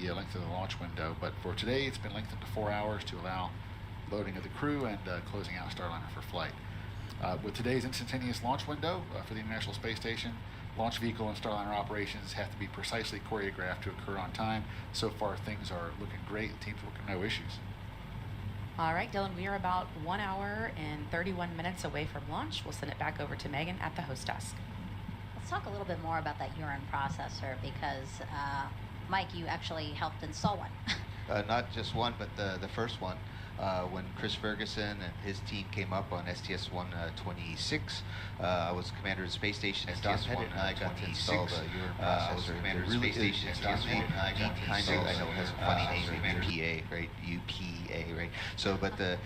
the length of the launch window, but for today it's been lengthened to 4 hours to allow loading of the crew and closing out Starliner for flight. With today's instantaneous launch window for the International Space Station, launch vehicle and Starliner operations have to be precisely choreographed to occur on time. So far, things are looking great. The team's working no issues. All right, Dylan, we are about 1 hour and 31 minutes away from launch. We'll send it back over to Megan at the host desk. Let's talk a little bit more about that urine processor because, Mike, you actually helped install one. Not just one, but the first one. When Chris Ferguson and his team came up on STS-126, I was commander of the space station. STS-126, I got to install the urine processor. I was commander of the space station. I know it has a funny name, UPA, right? UPA, right? So, but the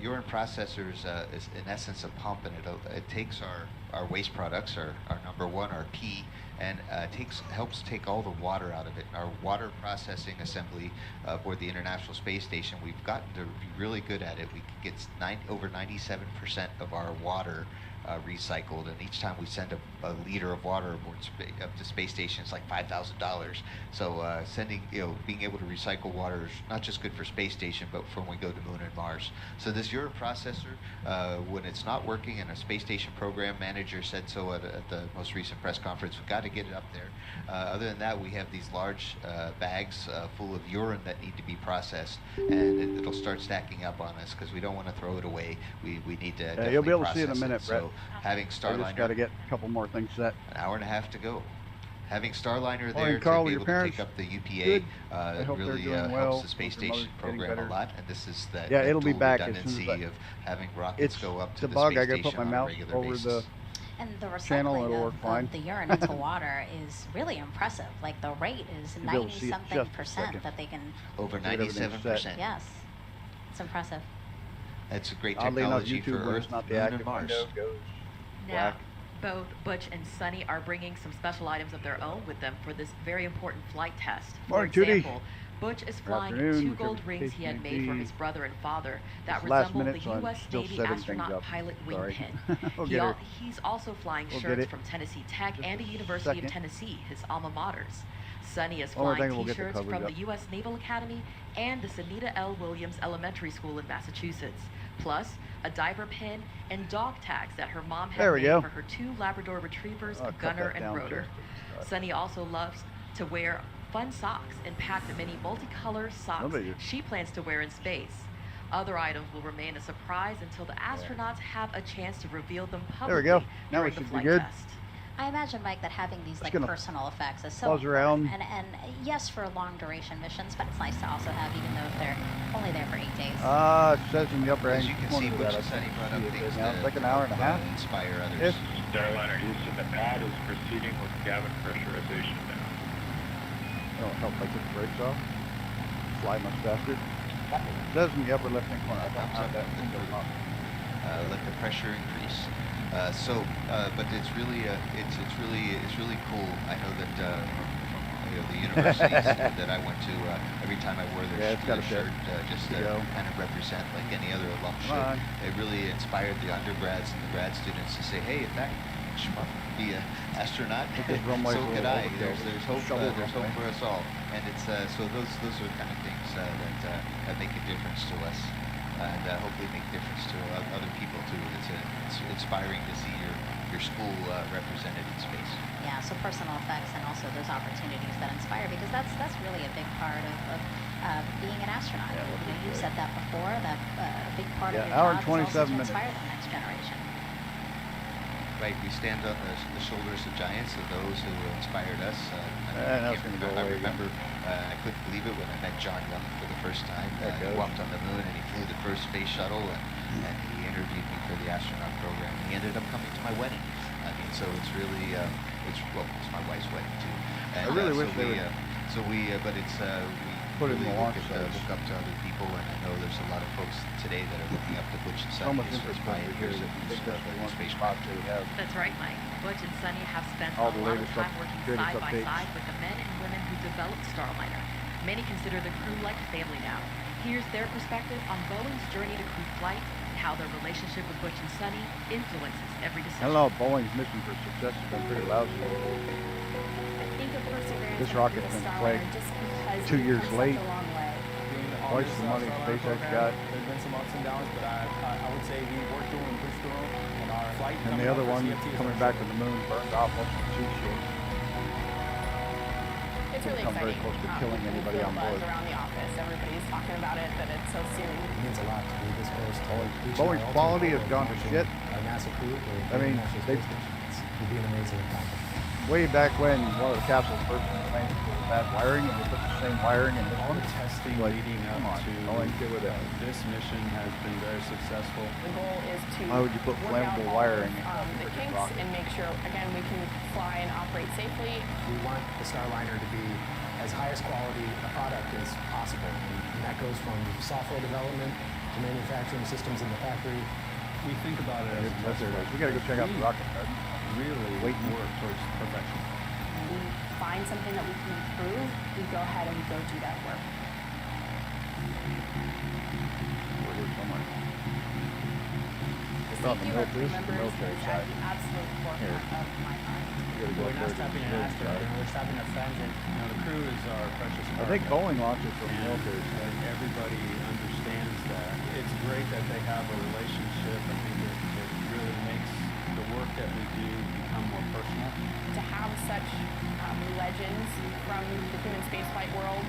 urine processor is in essence a pump, and it takes our waste products, our number one, our P, and helps take all the water out of it. Our water processing assembly aboard the International Space Station, we've gotten to be really good at it. We can get over 97% of our water recycled, and each time we send a liter of water aboard up to space station, it's like $5,000. So being able to recycle water is not just good for space station, but for when we go to Moon and Mars. So this urine processor, when it's not working, and a space station program manager said so at the most recent press conference, we've got to get it up there. Other than that, we have these large bags full of urine that need to be processed, and it'll start stacking up on us because we don't want to throw it away. We need to definitely you'll be able to process see in a minute, it. Brett. So having Starliner, I just got to get a couple more things set. an hour and a half to go. Having Starliner Morning, there Carl, to be your able to parents? take up the Good. UPA hope they're really doing well. helps the space Hope your station mother's getting program a better. lot, and this is that, Yeah, that it'll be dual back as soon as redundancy I- of having rockets go up to the the bug. space I got to station put my on a mouth regular over basis. the And the channel, recycling it'll work fine. of the urine into water is really impressive. Like the rate is You'll be able to see it 90-something just a percent second. that they can. Over Get everything 97%. Yes, it's impressive. That's a great Oddly enough, technology for YouTube, when Earth, it's not the Moon, and active Mars. window, goes Now, black. both Butch and Sunny are bringing some special items of their own with them for this very important flight test. For Morning, Tootie. example, Butch is flying afternoon, 2 gold whichever rings case he had may made for be. his brother and father that It's last resemble minute, the so I'm U.S. still Navy setting things astronaut up. pilot Sorry. wingpin. We'll get her. He's also flying We'll get shirts it. from Tennessee Tech Just and the a University second. of Tennessee, his alma maters. Sunny is Only flying thing we'll get the t-shirts coverage from up. the U.S. Naval Academy and the Sunita L. Williams Elementary School in Massachusetts, plus a diaper pin and dog tags that her mom had There we made go. for her 2 Labrador retrievers, I'll cut Gunner that and down Rotor. just a Sunny also loves to wear fun socks and packed many multicolor socks Nobody- she plans to wear in space. Other items will remain a surprise until the astronauts have a chance to reveal them There publicly we go. Now we during the should be flight good. test. I imagine, Mike, that having these like gonna personal effects is so buzz important. around. And yes, for long duration missions, but it's nice to also have, even though if they're only there for 8 days. It says in the upper As right you can corner see, of Butch that, and Sunny brought up I think things now. to It's like an hour and a half. inspire others. If Starliner Houston, the pad is proceeding with cabin pressurization now. it'll help if I take the brakes off. Fly much faster. It says in the upper left-hand corner. I don't have that window up. Let the pressure increase. But it's really cool. I know that the universities that I went to, every time I wore Yeah, their, it's got a shirt, bit just to to go. kind of represent like any other alum Come on. should. It really inspired the undergrads and the grad students to say, hey, if that schmuck could be an astronaut, Look at this runway so roll could I. over There's hope. shovel There's hope runway. for us all. And it's so those are the kind of things that make a difference to us. And hopefully make a difference to other people too. It's inspiring to see your school represented in space. Yeah, so personal effects and also those opportunities that inspire, because that's really a big part of being an astronaut. Yeah, You know, you've said that before, that a big part of Yeah, your hour and job is also 27 to minutes. inspire the next generation. Right, we stand on the shoulders of giants, of those who inspired us. That's gonna go I away remember, I couldn't believe it when I met John Young for the first time. There it He goes. walked on the moon and he flew the first space shuttle, and he interviewed me for the astronaut program. He ended up coming to my wedding. I mean, so it's really, it's my wife's wedding too. And, I really so wish they we, would but it's, we put it in really the launch look sites. up to other people, and I know there's a lot of folks today that are looking up to Butch and Sunny Almost as infrastructure here. pioneers of I think these that's the one space spot they have. That's right, Mike. Butch and Sunny have spent All a the lot of latest time working security side by updates. side with the men and women who developed Starliner. Many consider the crew like family now. Here's their perspective on Boeing's journey to crew flight and how their relationship with Butch and Sunny influences every decision. I don't know, Boeing's mission for success has been pretty lousy. I think of perseverance This after rocket's the been Starliner plagued. just because 2 years come late. such a long way. Twice the money SpaceX got. There's been some ups and downs, but I would say we worked through and pushed through them. And our flight And the other one coming back to the moon burned off most of the cheat sheet. It's really Come very exciting. close to killing We anybody feel on buzz board. around the office. Everybody's talking about it, that it's so soon. It means a lot to be this close to reaching Boeing's our quality ultimate has goal gone of to launching shit. a NASA crew to I mean, International they- Space Station. It would be an amazing accomplishment. Way back when one of the capsules first claimed it was bad wiring, and they put the same wiring in this All one. the testing Like, leading come up on, to Boeing, get with it. this mission has been very successful. The goal is to Why would you put work out flammable all wiring in of, a the freaking kinks rocket? and make sure, again, we can fly and operate safely. We want the Starliner to be as highest quality a product as possible. And that goes from software development to manufacturing systems in the factory. We think about it as a test There it is. flight. We gotta go check out the We rocket garden. really Wait. work towards perfection. When we find something that we can improve, we go ahead and we go do that work. We're here somewhere. The Well, safety the of our crew military- the members military is side. at the absolute forefront of my mind. We gotta go We're up not there to stopping the at military Astra, side. we're stopping at Fenton. Now, the crew is our precious I think cargo. Boeing launches from the And military I side. think everybody understands that. It's great that they have a relationship. I think it really makes the work that we do become more personal. To have such legends from the human spaceflight world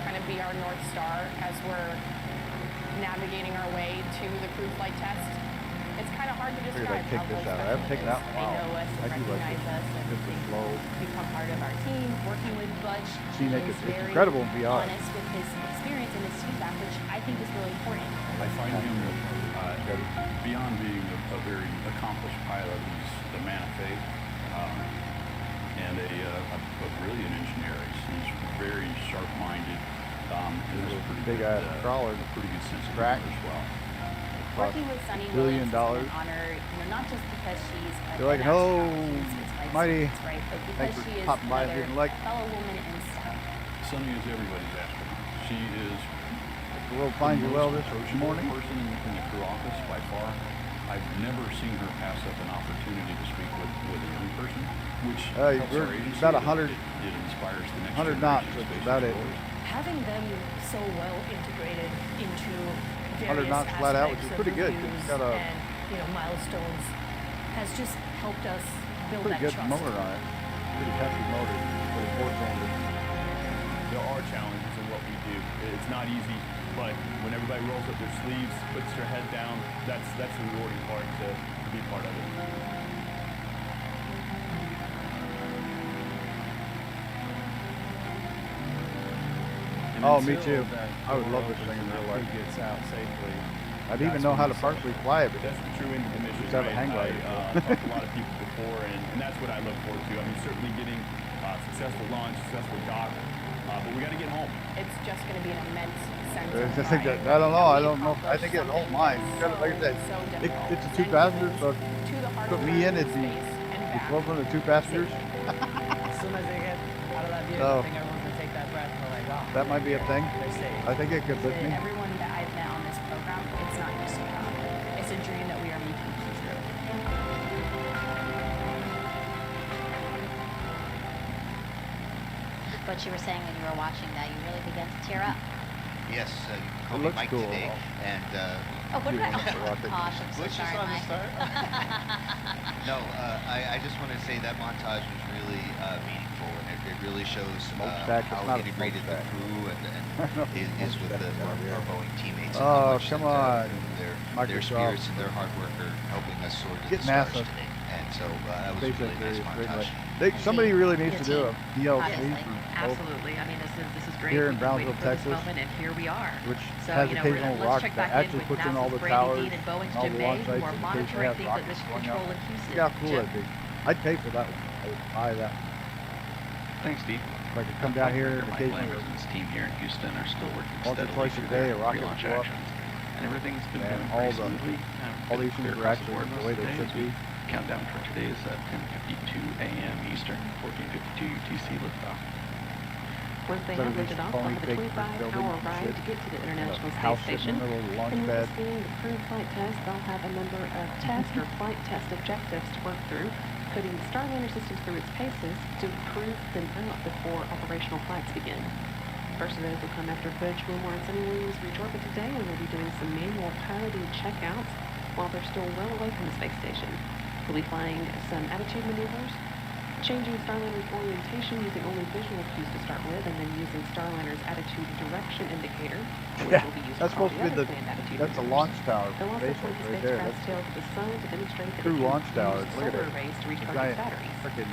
kind of be our North Star as we're navigating our way to the crew flight test. It's kind of hard to Figured describe I'd take how this really out. I haven't taken special it it out is. in a They while. know us I and do like recognize it. us and Just the they flow. become part of our team. Working with Butch, Scenic, he's it's very incredible in VR. honest with his experience and his feedback, which I think is really important. I find him, beyond being a very accomplished pilot, he's a man of faith and a brilliant engineer. He's very sharp-minded. And has a pretty Big good, ass crawler. a pretty good sense of Track. humor as well. Working with Sunny $1 billion. Williams has been an honor, not just because she's a You're like, an "Hello, astronaut who's space Mighty. science, right? But because Thanks for she is popping by and another didn't like- fellow woman in STEM. Sunny is everybody's astronaut. She is The world finds you the well most this approachable morning. person in the crew office by far. I've never seen her pass up an opportunity to speak with a young person, which helps we're our agency. about 100 It inspires the next 100 knots, generation of that's space about it. explorers. Having them so well integrated into 100 various knots flat out, which aspects is pretty of good, 'cause reviews it's got a and milestones has just helped us build pretty that good trust. motor on it. Pretty hefty motor. Pretty 4-cylinder. There are challenges in what we do. It's not easy, but when everybody rolls up their sleeves, puts their head down, that's the rewarding part to be part of it. And Oh, me until too. that I would door love this opens thing in and real that life. crew gets out safely. I'd even that's know when how we to partially fly it, but That's the true end of the mission, Just have a right? hang glider. I've talked to a lot of people before, and that's what I look forward to. I mean, certainly getting successful launch, successful dock, but we got to get home. It's just going to be an immense sense I of think pride. I don't know. I We don't know. I think it'd hold mine. accomplished Like I said, so difficult. it's a Sending 2-passenger, so humans to the heart put of me in, Earth it'd be space and back. equivalent of 2 passengers. As soon as they get out of that vehicle, So- I think everyone's gonna take that breath and they're like, oh, That might be a thing. they're safe. I think it could lift me. Everyone that I've met on this program, it's not just a job. It's a dream that we are making come true. But you were saying when you were watching that, you really began to tear up. Yes, you can call It me looks Mike cool. today. And Oh, what did I? wants to rock it. Gosh, I'm so Which is sorry, on the Mike. start? No, I just want to say that montage was really meaningful, and it really shows Smokestack, it's how not a integrated the smokestack. crew is with our Boeing teammates. and Oh, how much come that, on, their Microsoft. spirits and their hard work are helping us soar to Get the stars NASA. today. And so that was a SpaceX really nice is very montage. much. Somebody really needs to do a DLC Obviously. for both, Absolutely. I mean, this is great. Here in We've been waiting Brownsville, for this Texas, moment, and here we are. which So, has you know, occasional let's rock check that back in actually with puts in all NASA's the Brady towers Dean and Boeing's and all Jim the May, launch who sites are in case they monitoring have things at rockets Mission going Control up. in Houston. Look how cool Jim? that'd be. I'd pay for that one. I would buy that one. Thanks, Steve. If I could come down here My occasionally, Flanders and his team here in Houston are still working once or steadily twice a through day, their a rocket pre-launch would go up, actions. And everything's been and going all pretty the smoothly. all these Been things clear are across the actually board the most way of the they day should as we be. Countdown for today is at 10:52 a.m. Eastern, 14:52 UTC liftoff. Once they So have these lifted off, they'll phony have a fake 25-hour buildings and ride shit. to get to the And International a Space house sitting Station. in the middle of the launch And pad. once being the crew flight test, they'll have a number of test or flight test objectives to work through, putting the Starliner systems through its paces to prove them out before operational flights begin. First of those will come after Butch, Wilmore, and Sunny Williams reach orbit today, and we'll be doing some manual piloted checkouts while they're still well away from the space station. We'll be flying some attitude maneuvers, changing Starliner's orientation using only visual cues to start with, and then using Starliner's attitude direction indicator, which Yeah, will be used that's for all supposed to be the other planned attitude that's a maneuvers. launch tower They'll for also SpaceX point the right there. spacecraft's That's tail to the sun to demonstrate that true it can launch tower. use Look at solar it. arrays to recharge Giant its batteries. freaking.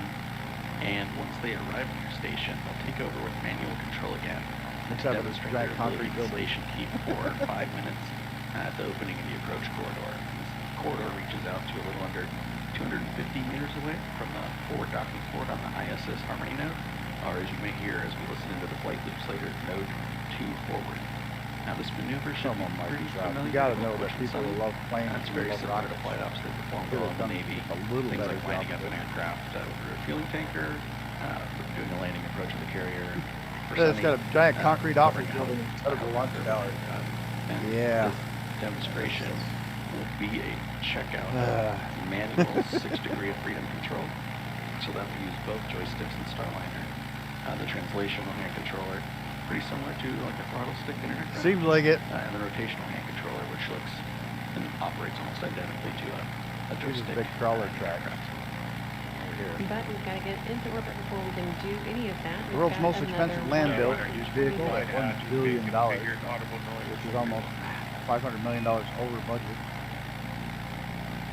And once they arrive at your station, they'll take over with manual control again Let's to have a demonstrate giant their ability concrete to building. station keep for 5 minutes at the opening of the approach corridor. This corridor reaches out to a little under 250 meters away from the forward docking port on the ISS Harmony node, or as you may hear as we listen into the flight loops later, node 2 forward. Now this maneuver should be pretty familiar. You gotta know with that Butch and people Sunny. who love planes. That's very love similar to rockets. flight ops they perform Could well have in the done Navy. a little Things better like job lining up with an it. aircraft over a fueling tanker, doing a landing approach of the carrier. Yeah, it's got a giant concrete office covering building out instead of a launch tower. And Yeah. this demonstration will be a checkout manual 6-degree of freedom control. So that will use both joysticks and Starliner. The translational hand controller, pretty similar to like a throttle stick in an aircraft. Seems like it. And the rotational hand controller, which looks and operates almost identically to a Here's a joystick. big crawler track. Here. But we've got to get into orbit before we can do any of that. The world's most expensive land-built vehicle at $1 billion, which is almost $500 million over budget.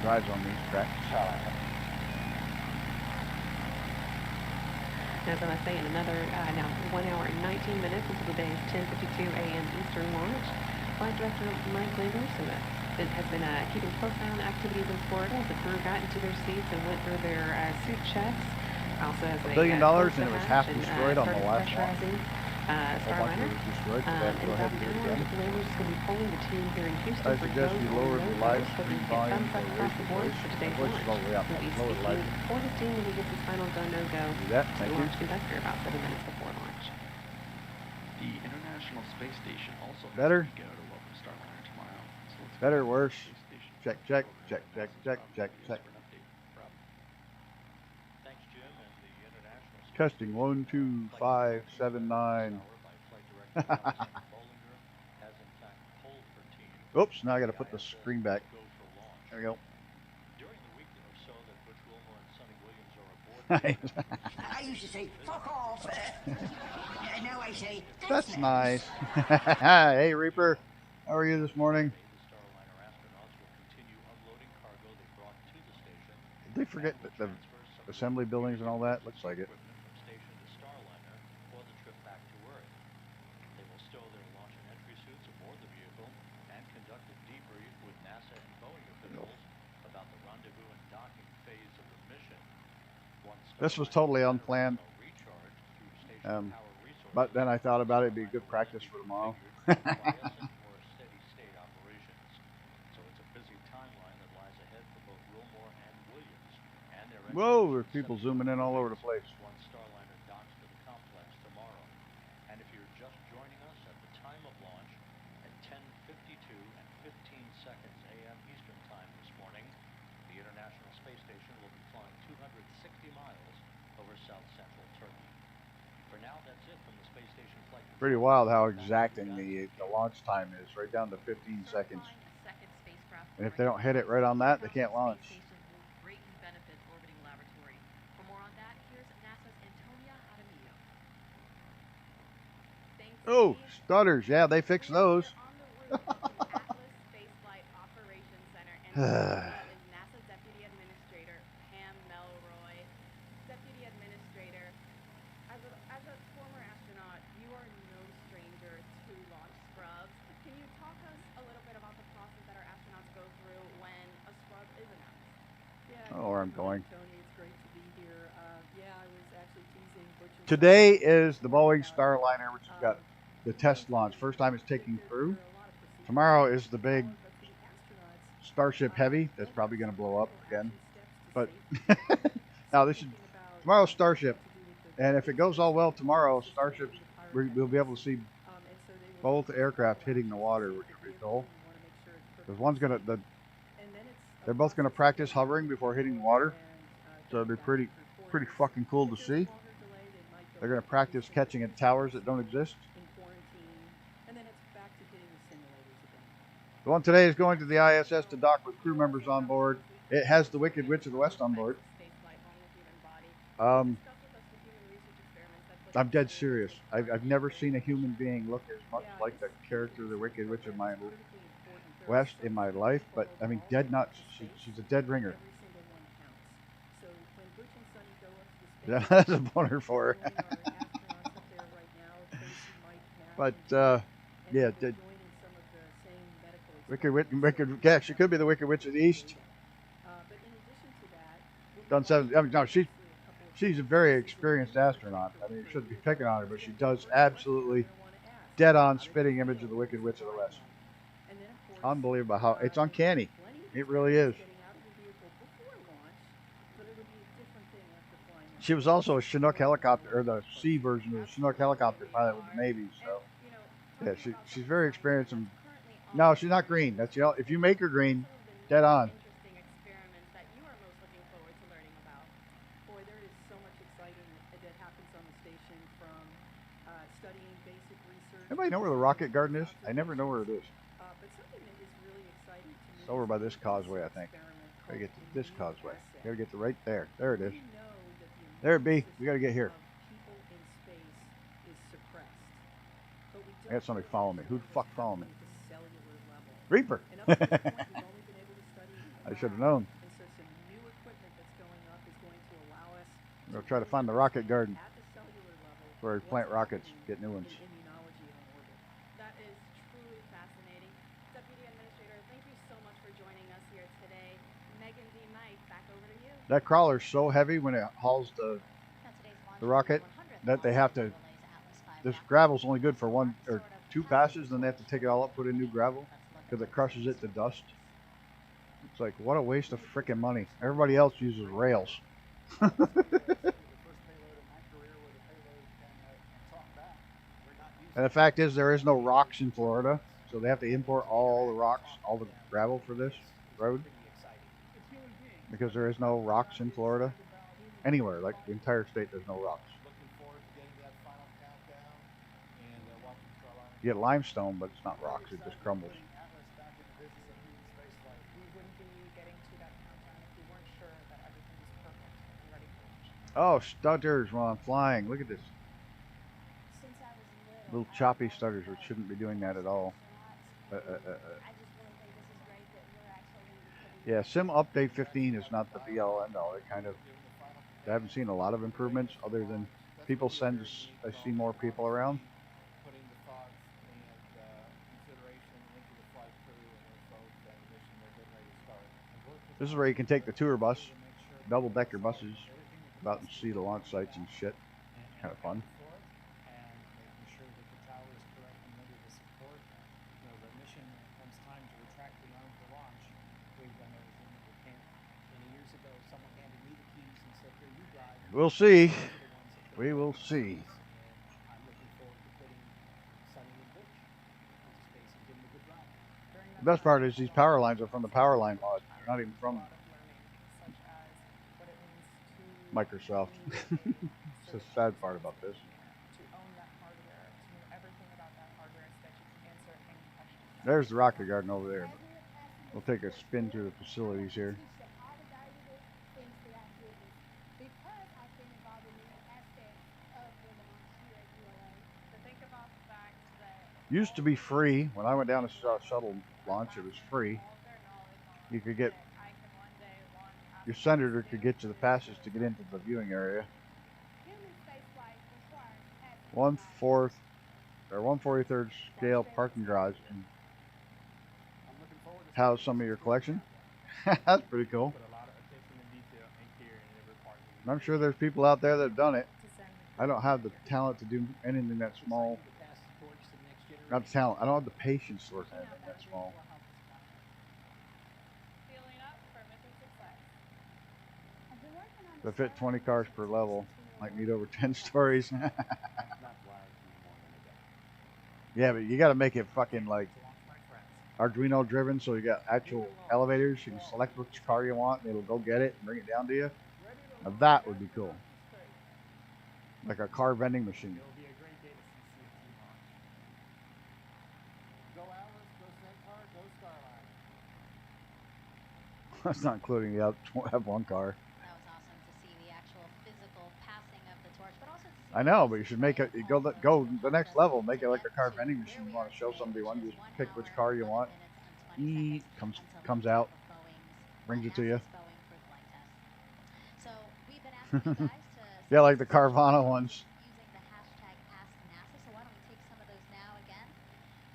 Drives on these tracks. As I was saying, another now 1 hour and 19 minutes until the day's 10:52 a.m. Eastern launch. Flight Director Mike Landers has been keeping close eye on activities in Florida as the crew got into their seats and went through their suit checks. Also, as $1 billion and it was half destroyed on the last one. Starliner. Was destroyed, so they have to go ahead and do it again. Landers is going to be pulling the team here in Houston I for suggest goes you or lower the no-goes, live hoping stream to get volume thumbs up across the board for today's voice is all the way up. launch. We'll be Lower the live. speaking for the team when he gets his final go, no-go Do that. to Thank the you. launch conductor about 7 minutes before launch. The International Space Station also has Better? to go to welcome Starliner tomorrow. So let's Better, go to the worse? space station. Check, check, check, check, check, check, check. For an update. Rob. Thanks, Jim, and the International Space Testing 1, 2, 5, 7, 9. Oops, now I got to put the screen back. There we go. During the week or so that Butch Wilmore and Sunny Williams are aboard. I used to say, fuck off. Now I say, That's nice. Hey, Reaper. How are you this morning? The Starliner astronauts will continue unloading cargo they brought to the station. Did they forget the assembly buildings and all that? Looks like it. Equipment from station to Starliner for the trip back to Earth. They will stow their launch and entry suits aboard the vehicle and conduct a debrief with NASA and Boeing officials about the rendezvous and docking phase of the mission. This was totally unplanned. But then I thought about it, it'd be good practice for tomorrow. Whoa, there's people zooming in all over the place. One Starliner docks to the complex tomorrow. And if you're just joining us at the time of launch at 10:52 and 15 seconds a.m. Eastern Time this morning, the International Space Station will be flying 260 miles over South Central Turkey. For now, that's it from the Space Station flight. Pretty wild how exacting the launch time is, right down to 15 seconds. And if they don't hit it right on that, they can't launch. Oh, stutters. Yeah, they fix those. Oh, where I'm going. Today is the Boeing Starliner, which has got the test launch. First time it's taking through. Tomorrow is the big Starship Heavy. That's probably going to blow up again. But now this is tomorrow's Starship. And if it goes all well tomorrow, Starships, we'll be able to see both aircraft hitting the water, which would be cool. Because one's going to, they're both going to practice hovering before hitting the water. So it'll be pretty fucking cool to see. They're going to practice catching at towers that don't exist. The one today is going to the ISS to dock with crew members on board. It has the Wicked Witch of the West on board. I'm dead serious. I've never seen a human being look as much like the character of the Wicked Witch of my West in my life, but I mean, dead nuts. She's a dead ringer. That's a boner for her. But yeah, yeah, she could be the Wicked Witch of the East. Done 7. I mean, no, she's a very experienced astronaut. I mean, you shouldn't be picking on her, but she does absolutely dead-on spitting image of the Wicked Witch of the West. Unbelievable how it's uncanny. It really is. She was also a Chinook helicopter, or the C version of the Chinook helicopter pilot with the Navy. So, yeah, she's very experienced. And no, she's not green. That's if you make her green, dead on. Anybody know where the rocket garden is? I never know where it is. It's over by this causeway, I think. Gotta get to this causeway. Gotta get to right there. There it is. There it be. We gotta get here. I got somebody following me. Who the fuck following me? Reaper. I should have known. I'm gonna try to find the rocket garden where we plant rockets, get new ones. That is truly fascinating. Deputy Administrator, thank you so much for joining us here today. Megan D. Mike, back over to you. That crawler's so heavy when it hauls the rocket that they have to. This gravel's only good for 1 or 2 passes, then they have to take it all up, put in new gravel because it crushes it to dust. It's like, what a waste of freaking money. Everybody else uses rails. And the fact is, there is no rocks in Florida, so they have to import all the rocks, all the gravel for this road, because there is no rocks in Florida. Anywhere, like the entire state, there's no rocks. You get limestone, but it's not rocks, it just crumbles. Oh, stutters while I'm flying. Look at this. Little choppy stutters, which shouldn't be doing that at all. Yeah, Sim Update 15 is not the be-all end-all. It kind of, I haven't seen a lot of improvements other than people I see more people around. This is where you can take the tour bus, double-decker buses, out and see the launch sites and shit. Kind of fun. We'll see. We will see. The best part is these power lines are from the power line mod. They're not even from Microsoft. It's the sad part about this. There's the rocket garden over there. We'll take a spin through the facilities here. Used to be free. When I went down to shuttle launch, it was free. You could get, your senator could get you the passes to get into the viewing area. 1/4 or 1/43 scale parking garage and house some of your collection. That's pretty cool. And I'm sure there's people out there that have done it. I don't have the talent to do anything that small. Not the talent. I don't have the patience to work on anything that small. If I fit 20 cars per level, might need over 10 stories. Yeah, but you got to make it fucking like Arduino driven, so you got actual elevators. You can select which car you want, and it'll go get it and bring it down to you. Now that would be cool. Like a car vending machine. That's not including the F1 car. That was awesome to see the actual physical passing of the torch, but also to see I the know, but you faces, should make right, it. You of go all those go who the helped next us level. Make to it like get a car to vending where machine. You we want are to show today, somebody which one, is just 1 pick which hour, car you 11 want. minutes, and 20 seconds until Comes liftoff out, of Boeing's brings it to you. NASA's Boeing crew flight test. So we've been asking you guys to Yeah, send like us the questions Carvana ones. using the hashtag AskNASA. So why don't we take some of those now again?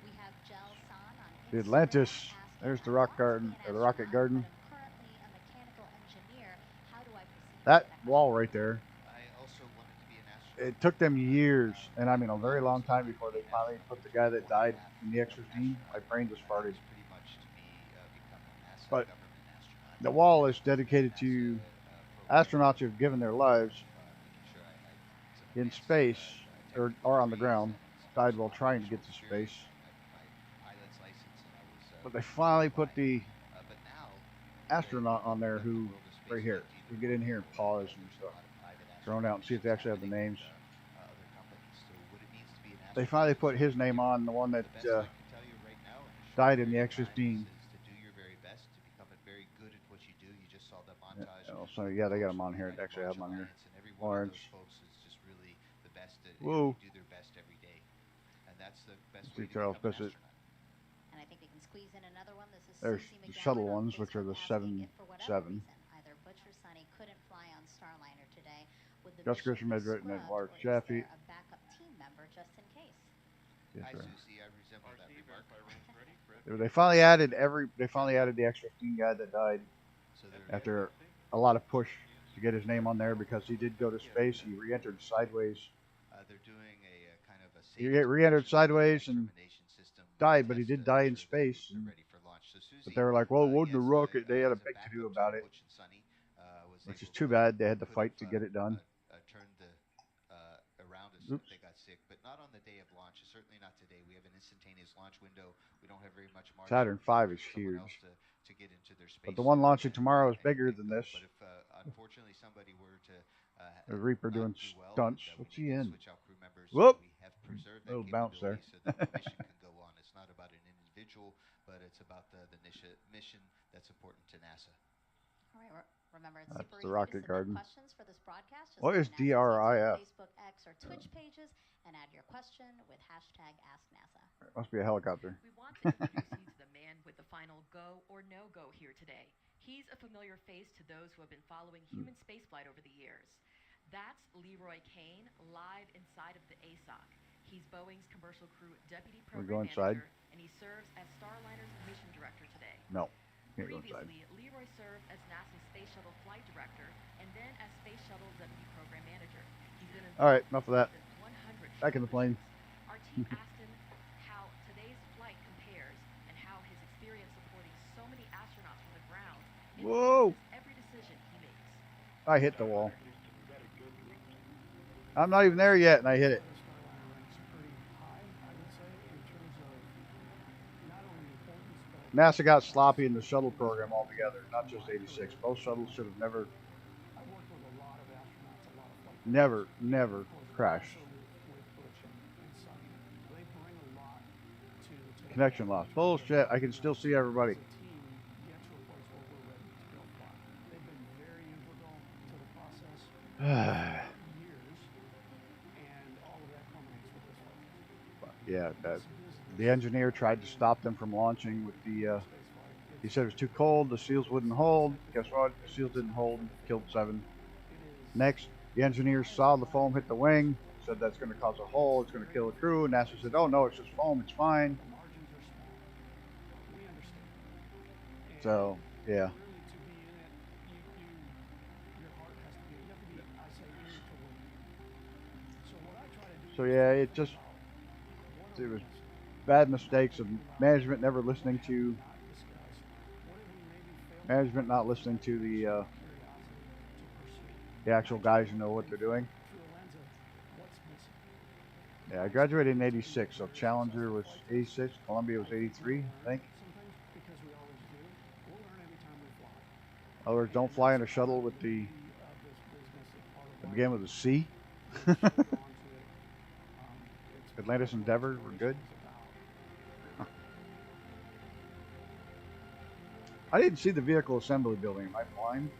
We have Jel San on The Instagram Atlantis. asking, There's the I rock want to garden, be an or the rocket astronaut, garden. but I'm currently a mechanical engineer. How do I proceed That with that wall question? right there. I also wanted to be an astronaut. It took them years, and I mean a very long time before they finally put the guy that died in the X-15. My brain just farted. Pretty much to me become a NASA But government astronaut. the wall is dedicated to astronauts who've given their lives in space or on the ground, died while trying to get to space. But they finally put the astronaut on there who, right here, we get in here and pause and stuff, thrown out and see if they actually have the names. They finally put his name on, the one that died in the X-15. So yeah, they got him on here. They actually have him on here. Lawrence. Whoa. See Charles Bissett. And I think we can squeeze in another one. This is There's Susie the McDowell shuttle on ones, which are Facebook the asking 7-7. if for whatever reason either Butch or Sonny couldn't fly on Starliner today. Would the Gus mission Grisham be had written it. scrubbed, Large or is Chaffee. there a backup team member just in case? Yes, Hi, sir. Susie. I resemble that remark. They finally added the X-15 guy that died after a lot of push to get his name on there because he did go to space. He re-entered sideways. They're doing a kind of a He re-entered sideways and died, but he did die in space. But they were like, well, it wasn't a rocket. They had a big to-do about it, which is too bad. They had to fight to get it done. Turned the around us if they got sick, but not on the day of launch. Certainly not today. We have an instantaneous launch window. We don't have very much margin. Saturn V is huge. To get into their space. But the one launching tomorrow is bigger than this. But if unfortunately somebody were to The Reaper doing stunts. What's he in? Whoop! We have preserved that little bounce there. so that the mission can go on. It's not about an individual, but it's about the mission that's important to NASA. All right, remember it's That's super the easy rocket to submit garden. questions for this broadcast. Just What go is to NASA's YouTube, DRIF? Facebook, X, or Twitch pages and add your question with hashtag AskNASA. It must be a helicopter. We want to introduce you to the man with the final go or no-go here today. He's a familiar face to those who have been following human spaceflight over the years. That's Leroy Kane, live inside of the ASOC. He's Boeing's Commercial Crew Deputy Program Manager, and he serves as Starliner's Mission Director today. No, can't go inside. Previously, Leroy served as NASA's Space Shuttle Flight Director and then as Space Shuttle Deputy Program Manager. He's been All right, enough of that. 100 Back in the plane. Our team asked him how today's flight compares and how his experience supporting so many astronauts from the ground Whoa! every decision he makes. I hit the wall. I'm not even there yet, and I hit it. NASA got sloppy in the shuttle program altogether, not just 86. Both shuttles should have never crashed. Connection lost. Bullshit. I can still see everybody. Yeah, the engineer tried to stop them from launching with the, he said it was too cold, the seals wouldn't hold. Guess what? The seals didn't hold, killed 7. Next, the engineers saw the foam hit the wing, said that's going to cause a hole, it's going to kill the crew. NASA said, oh no, it's just foam, it's fine. So, yeah. So yeah, it was bad mistakes of management not listening to the actual guys who know what they're doing. Yeah, I graduated in 86, so Challenger was 86, Columbia was 83, I think. In other words, don't fly in a shuttle with that began with a C. Atlantis Endeavor were good. I didn't see the vehicle assembly building. Am I blind?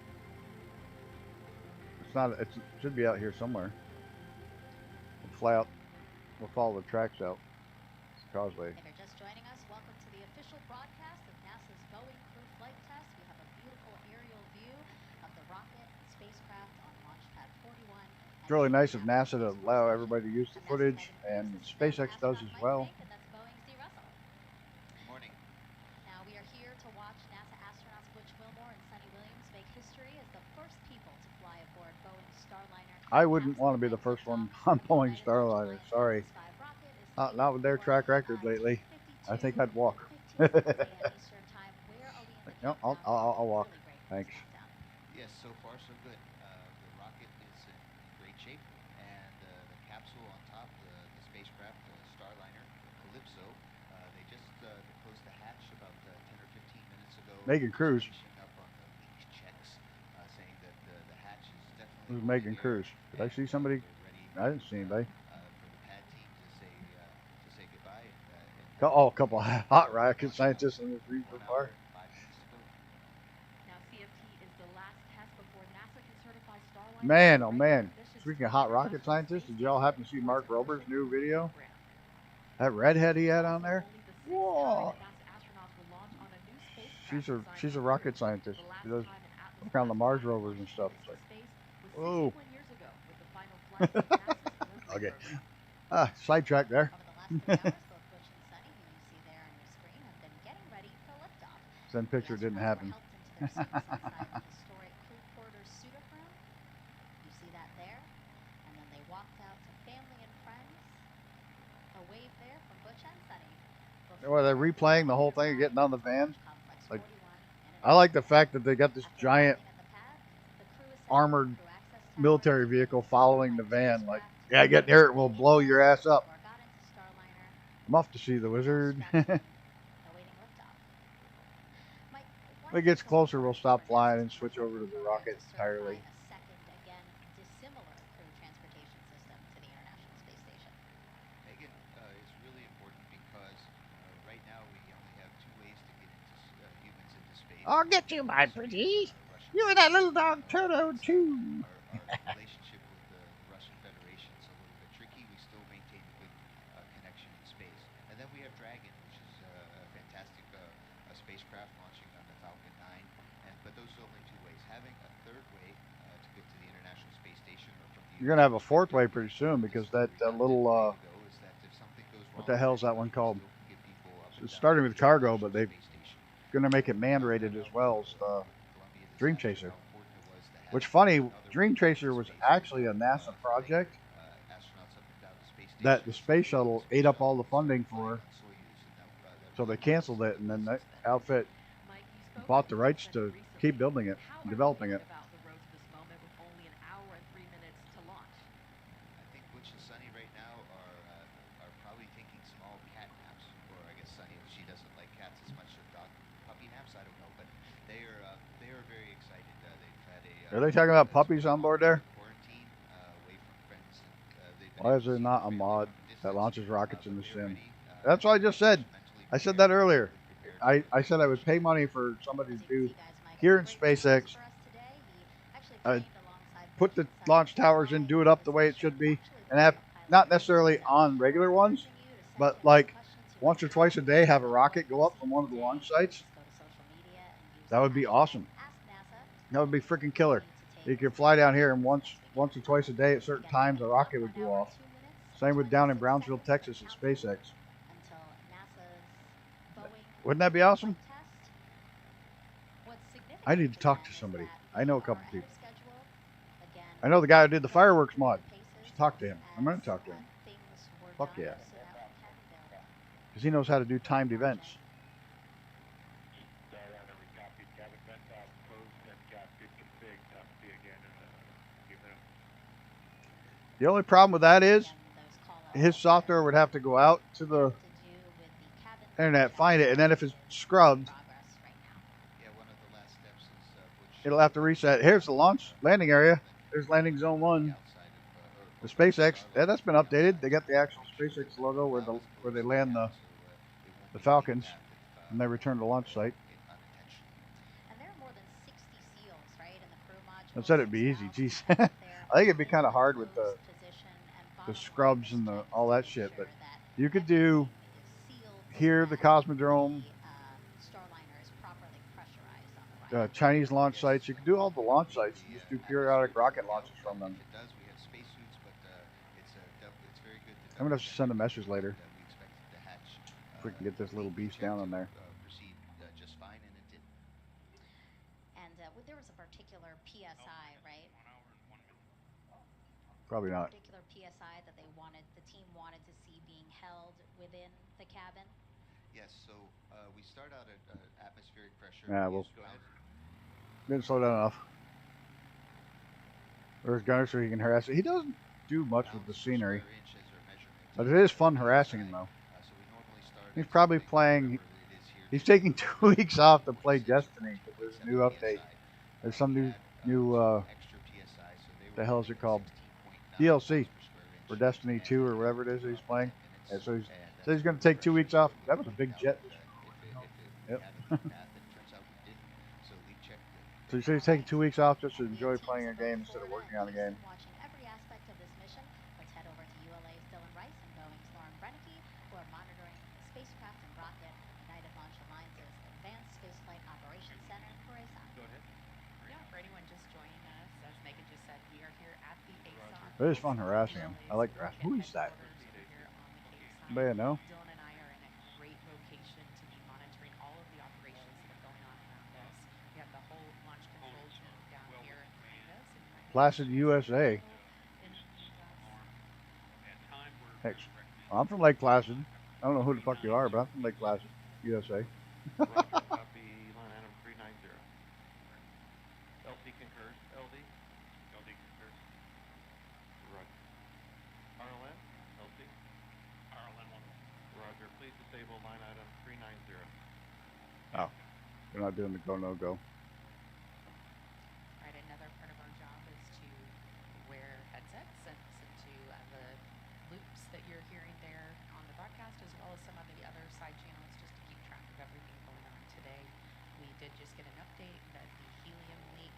It's not. It should be out here somewhere. We'll fly out. We'll follow the tracks out. Causeway. If you're just joining us, welcome to the official broadcast of NASA's Boeing crew flight test. We have a beautiful aerial view of the rocket and spacecraft on launch pad 41. It's really nice of NASA to allow everybody to use the footage, and SpaceX does as well. And that's Boeing's D. Russell. Good morning. Now we are here to watch NASA astronauts Butch Wilmore and Sunny Williams make history as the first people to fly aboard Boeing's Starliner. I wouldn't want to be the first one on Boeing Starliner. Sorry. Not with their track record lately. I think I'd walk. No, I'll walk. Thanks. Yes, so far so good. The rocket is in great shape, and the capsule on top, the spacecraft, Starliner, Calypso, they just closed the hatch about 10 or 15 minutes ago. Megan Cruz. Up on the leaked checks, saying that the hatch is definitely. Who's Megan Cruz? Did I see somebody? I didn't see anybody. Oh, a couple of hot rocket scientists in this reefer bar. Now, CFT is the last test before NASA can certify Starliner. Man, oh man. Speaking of hot rocket scientists, did y'all happen to see Mark Rober's new video? That redhead he had on there? Whoa. She's a rocket scientist. She does work on the Mars rovers and stuff. It's like, whoa. Okay. Sidetrack there. Send picture didn't happen. You see that there? And then they walked out to family and friends. A wave there from Butch and Sunny. Well, they're replaying the whole thing and getting on the van. Like, I like the fact that they got this giant armored military vehicle following the van. Like, yeah, get near it, we'll blow your ass up. I'm off to see the wizard. When it gets closer, we'll stop flying and switch over to the rocket entirely. Megan, it's really important because right now we only have two ways to get humans into space. I'll get you, my pretty. You and that little dog Toto, too. Our relationship with the Russian Federation is a little bit tricky. We still maintain a good connection in space. And then we have Dragon, which is a fantastic spacecraft launching on the Falcon 9. But those are only two ways. Having a third way to get to the International Space Station or from the You're going to have a fourth way pretty soon because that little, what the hell's that one called? It's starting with cargo, but they're going to make it man-rated as well as the Dream Chaser. Which funny, Dream Chaser was actually a NASA project that the space shuttle ate up all the funding for, so they canceled it, and then that outfit bought the rights to keep building it, and developing it. I think Butch and Sunny right now are probably taking small cat naps, or I guess Sunny, she doesn't like cats as much as dog puppy naps. I don't know, but they are very excited. They've had a. Are they talking about puppies on board there? Quarantine, away from friends, and Why is there not a mod that launches rockets in the sim? That's what I just said. I said that earlier. I said I would pay money for somebody to do here in SpaceX. Put the launch towers in, do it up the way it should be, and have not necessarily on regular ones, but like once or twice a day have a rocket go up from one of the launch sites. That would be awesome. That would be freaking killer. You could fly down here and once or twice a day at certain times a rocket would go off. Same with down in Brownsville, Texas at SpaceX. Wouldn't that be awesome? I need to talk to somebody. I know a couple people. I know the guy who did the fireworks mod. Let's talk to him. I'm going to talk to him. Fuck yeah. Because he knows how to do timed events. The only problem with that is his software would have to go out to the internet, find it, and then if it's scrubbed, it'll have to reset. Here's the launch landing area. There's landing zone 1. The SpaceX, that's been updated. They got the actual SpaceX logo where they land the Falcons and they return to the launch site. I said it'd be easy. Jeez. I think it'd be kind of hard with the scrubs and all that shit, but you could do here the Cosmodrome, Chinese launch sites. You could do all the launch sites and just do periodic rocket launches from them. I'm gonna have to send a message later if we can get this little beast down on there. And there was a particular PSI, right? Probably not. Particular PSI that the team wanted to see being held within the cabin. Yes, so we start out at atmospheric pressure. Yeah, well, didn't slow down enough. There's Gunner so he can harass it. He doesn't do much with the scenery, but it is fun harassing him though. He's probably playing. He's taking 2 weeks off to play Destiny because there's a new update. There's some new the hell is it called? DLC for Destiny 2 or whatever it is he's playing. And so he's going to take 2 weeks off. That was a big jet. Yep. So he said he's taking 2 weeks off just to enjoy playing a game instead of working on a game. Watching every aspect of this mission. Let's head over to ULA's Dylan Rice and Boeing's Lauren Brennicke, who are monitoring the spacecraft and rocket United Launch Alliance's Advanced Spaceflight Operations Center for ASON. Go ahead. Yeah, for anyone just joining us, as Megan just said, we are here at the ASON. It is fun harassing him. I like harassing. Who is that? Anybody know? Dylan and I are in a great location to be monitoring all of the operations that are going on around us. We have the whole launch control team down here behind us. Placid, USA. Heck, I'm from Lake Placid. I don't know who the fuck you are, but I'm from Lake Placid, USA. Copy, line item 390. LD concurs. LD concurs. Roger. RLN? LD? RLN 1. Roger. Please disable line item 390. Oh, they're not doing the go, no go. Right, another part of our job is to wear headsets and listen to the loops that you're hearing there on the broadcast, as well as some of the other side channels, just to keep track of everything going on today. We did just get an update that the helium leak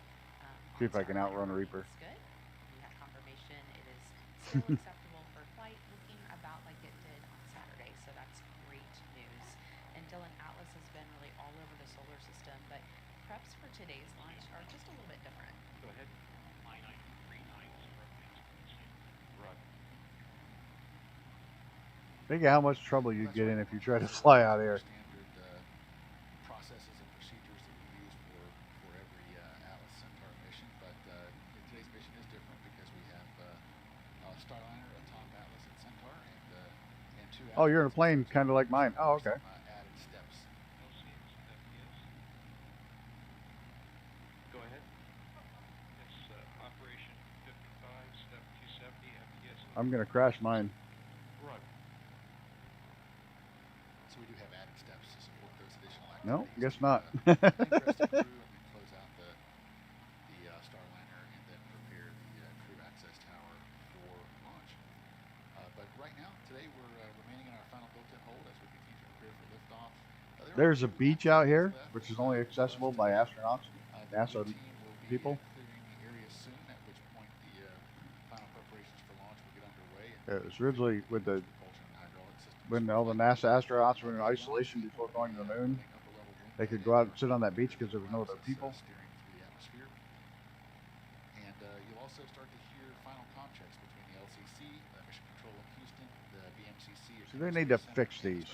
See if I can outrun a Reaper. is good. We have confirmation it is still acceptable for flight, looking about like it did on Saturday, so that's great news. And Dylan, Atlas has been really all over the solar system, but preps for today's launch are just a little bit different. Go ahead. Line item 390. Roger. Think of how much trouble you'd get in if you try to fly out here. Standard processes and procedures that we use for every Atlas Centaur mission, but today's mission is different because we have Starliner, a top Atlas and Centaur, and two. Oh, you're in a plane kind of like mine. Oh, okay. Added steps. Go ahead. It's Operation 55, Step 270, FPS. I'm gonna crash mine. Roger. So we do have added steps to support those additional activities. No, guess not. Interesting crew, and then close out the Starliner, and then prepare the crew access tower for launch. But right now, today we're remaining in our final built-in hold as we continue to prepare for liftoff. There's a beach out here, which is only accessible by astronauts, NASA people. Clearing the area soon, at which point the final preparations for launch will get underway. It was originally with the Propulsion and hydraulic systems. when all the NASA astronauts were in isolation before going to the moon. They could go out and sit on that beach because there was no other people. Steering through the atmosphere. And you'll also start to hear final comm checks between the LCC, Mission Control in Houston, the BMCC. So they need to fix these.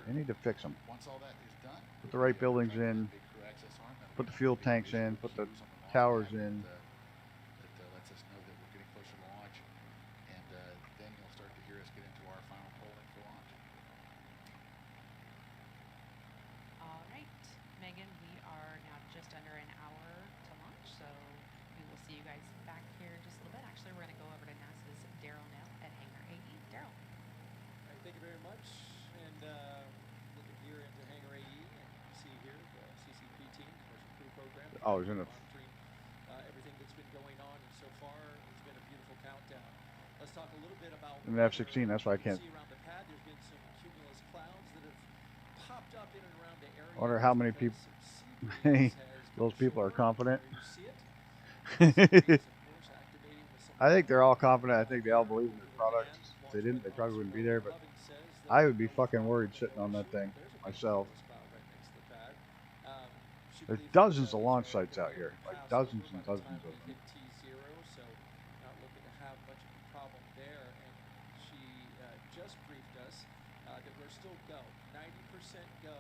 They need to fix them. Once all that is done, Put the right buildings in. big crew access arm that'll Put the fuel tanks in. Put the crews on the launch towers pad in. that lets us know that we're getting closer to launch, and then you'll start to hear us get into our final polling for launch. All right, Megan, we are now just under an hour to launch, so we will see you guys back here in just a little bit. Actually, we're going to go over to NASA's Daryl now at Hangar AE. Daryl. Thank you very much. And looking here into Hangar AE, and you see here the CCP team, Commercial Crew Program. Oh, he's in it. Monitoring everything that's been going on, and so far it's been a beautiful countdown. Let's talk a little bit about In the F-16, that's why I can't. see around the pad. There's been some cumulus clouds that have popped up in and around the area. Wonder how many people. Those people are confident. You see it. I think they're all confident. I think they all believe in their product. If they didn't, they probably wouldn't be there. But I would be fucking worried sitting on that thing myself. There's dozens of launch sites out here, like dozens and dozens of them. So not looking to have much of a problem there. And she just briefed us that we're still go. 90% go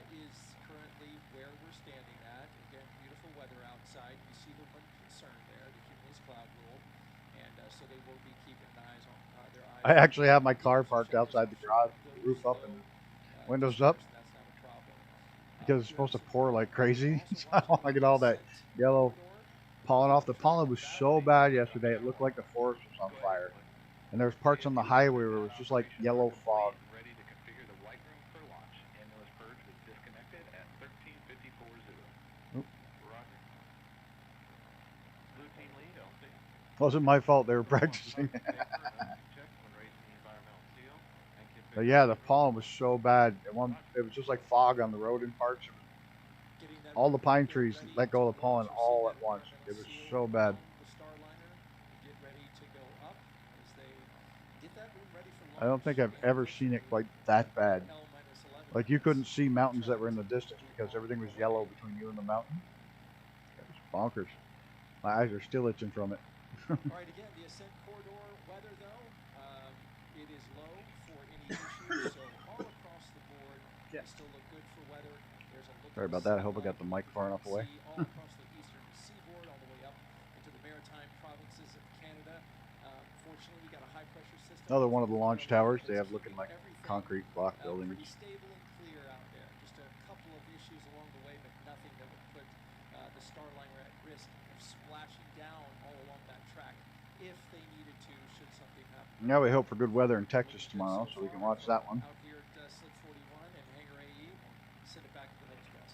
is currently where we're standing at. Again, beautiful weather outside. You see the one concern there, the cumulus cloud rule, and so they will be keeping eyes on their eyes. I actually have my car parked outside the garage, the roof up and the windows up, because it's supposed to pour like crazy. So I don't want to get all that yellow pollen off. The pollen was so bad yesterday, it looked like the forest was on fire. And there's parts on the highway where it was just like yellow fog. Ready to configure the white room for launch. Ambulance purge was disconnected at 13:54:0. Oop. Roger. Blue team lead, LC. Wasn't my fault, they were practicing. But yeah, the pollen was so bad. It was just like fog on the road in parts. All the pine trees let go of the pollen all at once. It was so bad. I don't think I've ever seen it quite that bad. Like you couldn't see mountains that were in the distance because everything was yellow between you and the mountain. It was bonkers. My eyes are still itching from it. All right, again, the ascent corridor weather, though, it is low for any issues. So all across the board, we still look good for weather. There's a look. Sorry about that. I hope I got the mic far enough away. all across the eastern seaboard, all the way up into the maritime provinces of Canada. Fortunately, we got a high pressure system. Another one of the launch towers. They have looking like concrete block buildings. Pretty stable and clear out there. Just a couple of issues along the way, but nothing that would put the Starliner at risk of splashing down all along that track if they needed to, should something happen. Now we hope for good weather in Texas tomorrow, so we can watch that one. Out here at Slip 41 and Hangar AE, send it back to the host desk.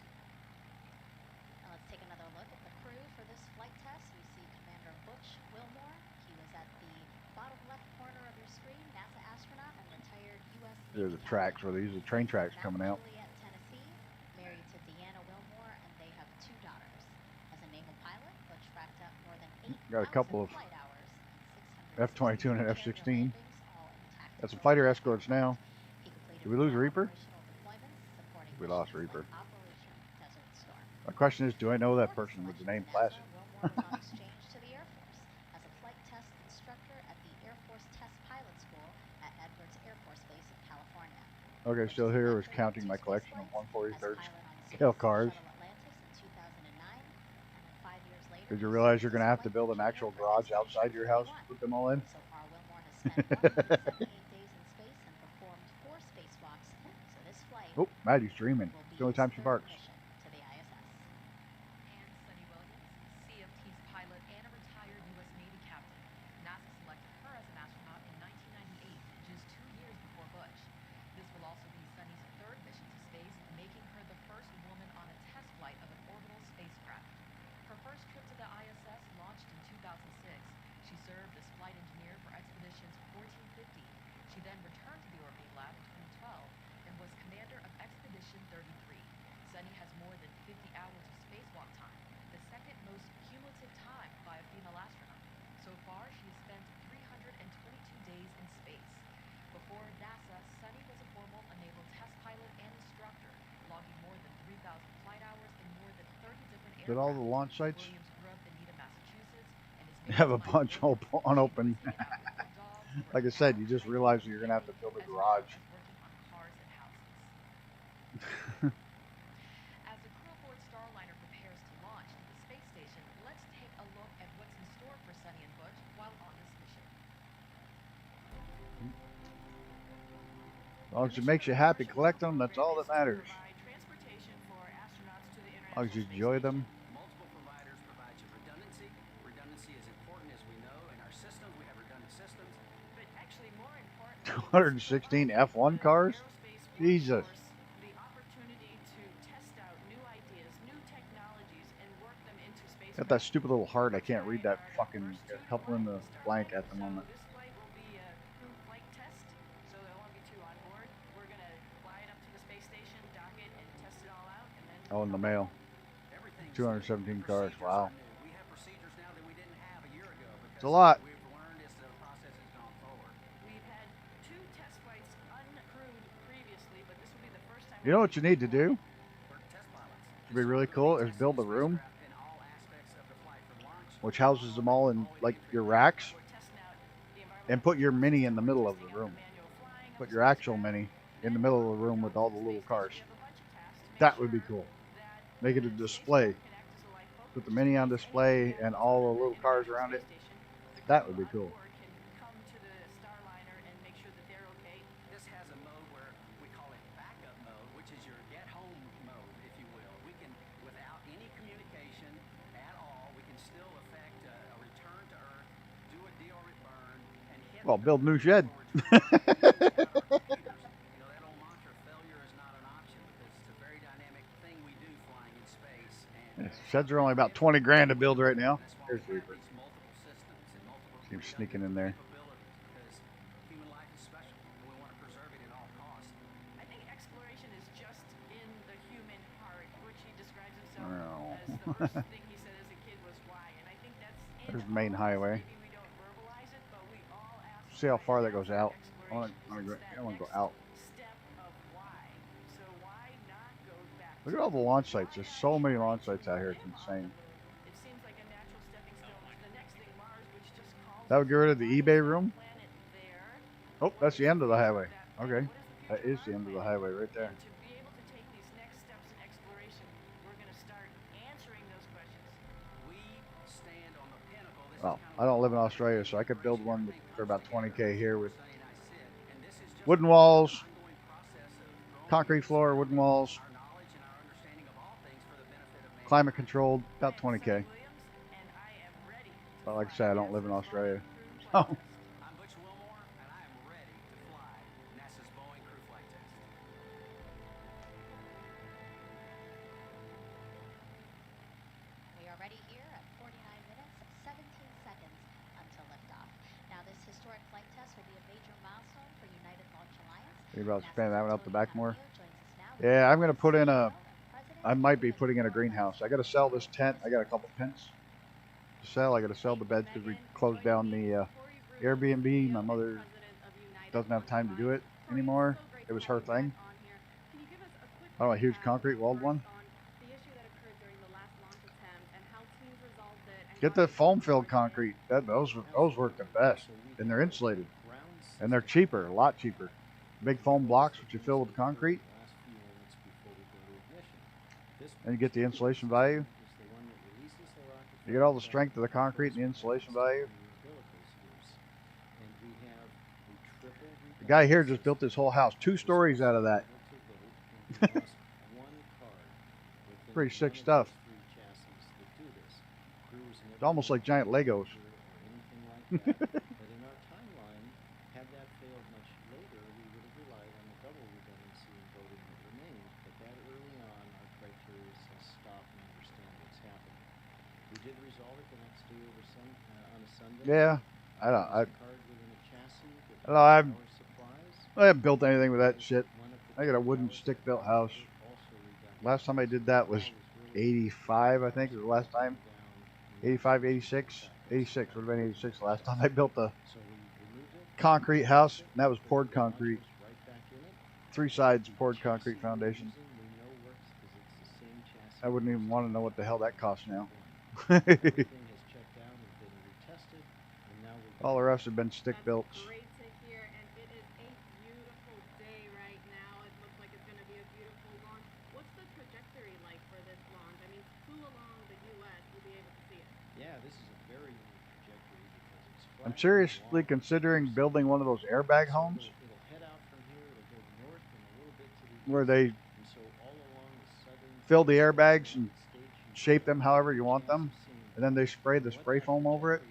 Now let's take another look at the crew for this flight test. We see Commander Butch Wilmore. He was at the bottom left corner of your screen, NASA astronaut and retired U.S. There's the tracks where these are the train tracks coming out. At Tennessee, married to Deanna Wilmore, and they have 2 daughters. As a naval pilot, Butch racked up more than 8,000 Got a couple of flight hours F-22 and an F-16. Got some fighter escorts now. Did we lose Reaper? We lost Reaper. My question is, do I know that person with the name Placid? Exchange to the Air Force as a flight test instructor at the Air Force Test Pilot School at Edwards Air Force Base in California. Okay, still here was counting my collection of 143rd scale cars. Did you realize you're going to have to build an actual garage outside your house to put them all in? So far, Wilmore has spent 178 days in space and performed 4 spacewalks. So this flight Oh, Maddie's dreaming. It's the only time she barks. to the ISS. And Sunny Williams, CFT's pilot and a retired U.S. Navy captain. NASA selected her as an astronaut in 1998, just 2 years before Butch. This will also be Sunny's 3rd mission to space, making her the first woman on a test flight of an orbital spacecraft. Her first trip to the ISS launched in 2006. She served as flight engineer for expeditions 1450. She then returned to the orbiting lab in 2012 and was commander of Expedition 33. Sunny has more than 50 hours of spacewalk time, the second most cumulative time by a female astronaut. So far, she has spent 322 days in space. Before NASA, Sunny was a formal naval test pilot and instructor, logging more than 3,000 flight hours in more than 30 different aircraft. Did all the launch sites Williams grew up in Needham, Massachusetts, and is have a bunch all unopened? Like I said, you just realize you're going to have to build a garage. As the crew aboard Starliner prepares to launch to the space station, let's take a look at what's in store for Sunny and Butch while on this mission. As long as it makes you happy, collect them. That's all that matters. As long as you enjoy them. Multiple providers provide you redundancy. Redundancy is important, as we know. In our systems, we have redundant systems. But actually, more important, 216 F1 cars? Jesus. the opportunity to test out new ideas, new technologies, and work them into space. Got that stupid little heart. I can't read that fucking couple in the blank at the moment. This flight will be a crew flight test, so there won't be 2 on board. We're going to fly it up to the space station, dock it, and test it all out, and then Oh, in the mail. 217 cars. Wow. we have procedures It's a lot. we've learned as the process has gone forward. We've had 2 test flights uncrewed previously, but this will be the first time. You know what you need to do? We're test pilots. To be really cool is build a room which houses them all in like your racks, and put your Mini in the middle of the room. Put your actual Mini in the middle of the room with all the little cars. That would be cool. Make it a display. Put the Mini on display and all the little cars around it. That would be cool. Come to the Starliner and make sure that they're okay. This has a mode where we call it backup mode, which is your get home mode, if you will. We can, without any communication at all, we can still effect a return to Earth, do a deorbit burn, and hit. Well, build new shed. Sheds are only about 20 grand to build right now. Here's Reaper. Keep sneaking in there. Human life is special, and we want to preserve it at all costs. I think exploration is just in the human heart, which he describes himself as the first thing he said as a kid was why. And I think that's There's the main highway. maybe we don't verbalize it, but we all ask See how far that goes out. I want to go out. step of why. So why not go back? Look at all the launch sites. There's so many launch sites out here. It's insane. It seems like a natural stepping stone to the next thing, Mars, which just calls That would get rid of the eBay room. planet there. Oh, that's the end of the highway. Okay. That is the end of the highway right there. To be able to take these next steps in exploration, we're going to start answering those questions. We stand on the pinnacle. This Well, I don't live in Australia, so I could build one for about 20K here with wooden walls, concrete floor, wooden walls, climate controlled, about 20K. But like I said, I don't live in Australia. Oh. I'm Butch Wilmore, and I am ready to fly NASA's Boeing crew flight test. We are ready here at 49 minutes, 17 seconds until liftoff. Now, this historic flight test will be a major milestone for United Launch Alliance. You about to expand that one up the back more? Yeah, I'm going to put in a, I might be putting in a greenhouse. I got to sell this tent. I got a couple tents to sell. I got to sell the beds because we closed down the Airbnb. My mother doesn't have time to do it anymore. It was her thing. Oh, a huge concrete walled one. Get the foam filled concrete. Those work the best, and they're insulated, and they're cheaper, a lot cheaper. Big foam blocks which you fill with concrete, and you get the insulation value. You get all the strength of the concrete and the insulation value. The guy here just built this whole house, 2 stories out of that. Pretty sick stuff. It's almost like giant Legos. Yeah, I haven't built anything with that shit. I got a wooden stick built house. Last time I did that was 85, I think, was the last time. 85, 86. 86 would have been 86 last time I built a concrete house, and that was poured concrete. 3 sides poured concrete foundation. I wouldn't even want to know what the hell that costs now. All the rest have been stick built. Great to hear, and it is a beautiful day right now. It looks like it's going to be a beautiful launch. What's the trajectory like for this launch? I mean, who along the U.S. will be able to see it? Yeah, this is a very unique trajectory because it's flat. I'm seriously considering building one of those airbag homes It'll head out from here, it'll go north and a little bit to the east. where they And so all along the southern fill the airbags and shape them however you want them, and then they spray the spray foam over it,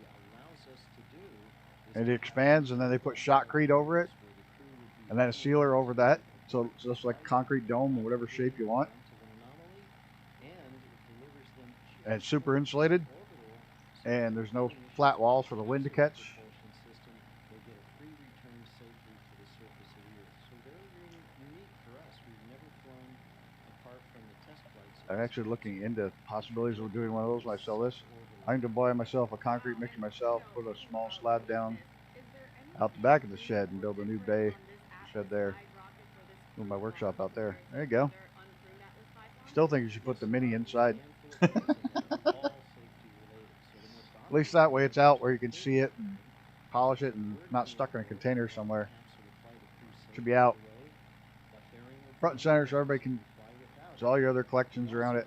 and it expands, and then they put shotcrete over it, and then a sealer over that, so it's just like a concrete dome or whatever shape you want, and it's super insulated, and there's no flat walls for the wind to catch. I'm actually looking into possibilities of doing one of those when I sell this. I can buy myself a concrete mixer myself, put a small slab down out the back of the shed and build a new bay shed there. Move my workshop out there. There you go. Still think you should put the Mini inside. At least that way it's out where you can see it and polish it and not stuck in a container somewhere. Should be out front and center so everybody can see all your other collections around it.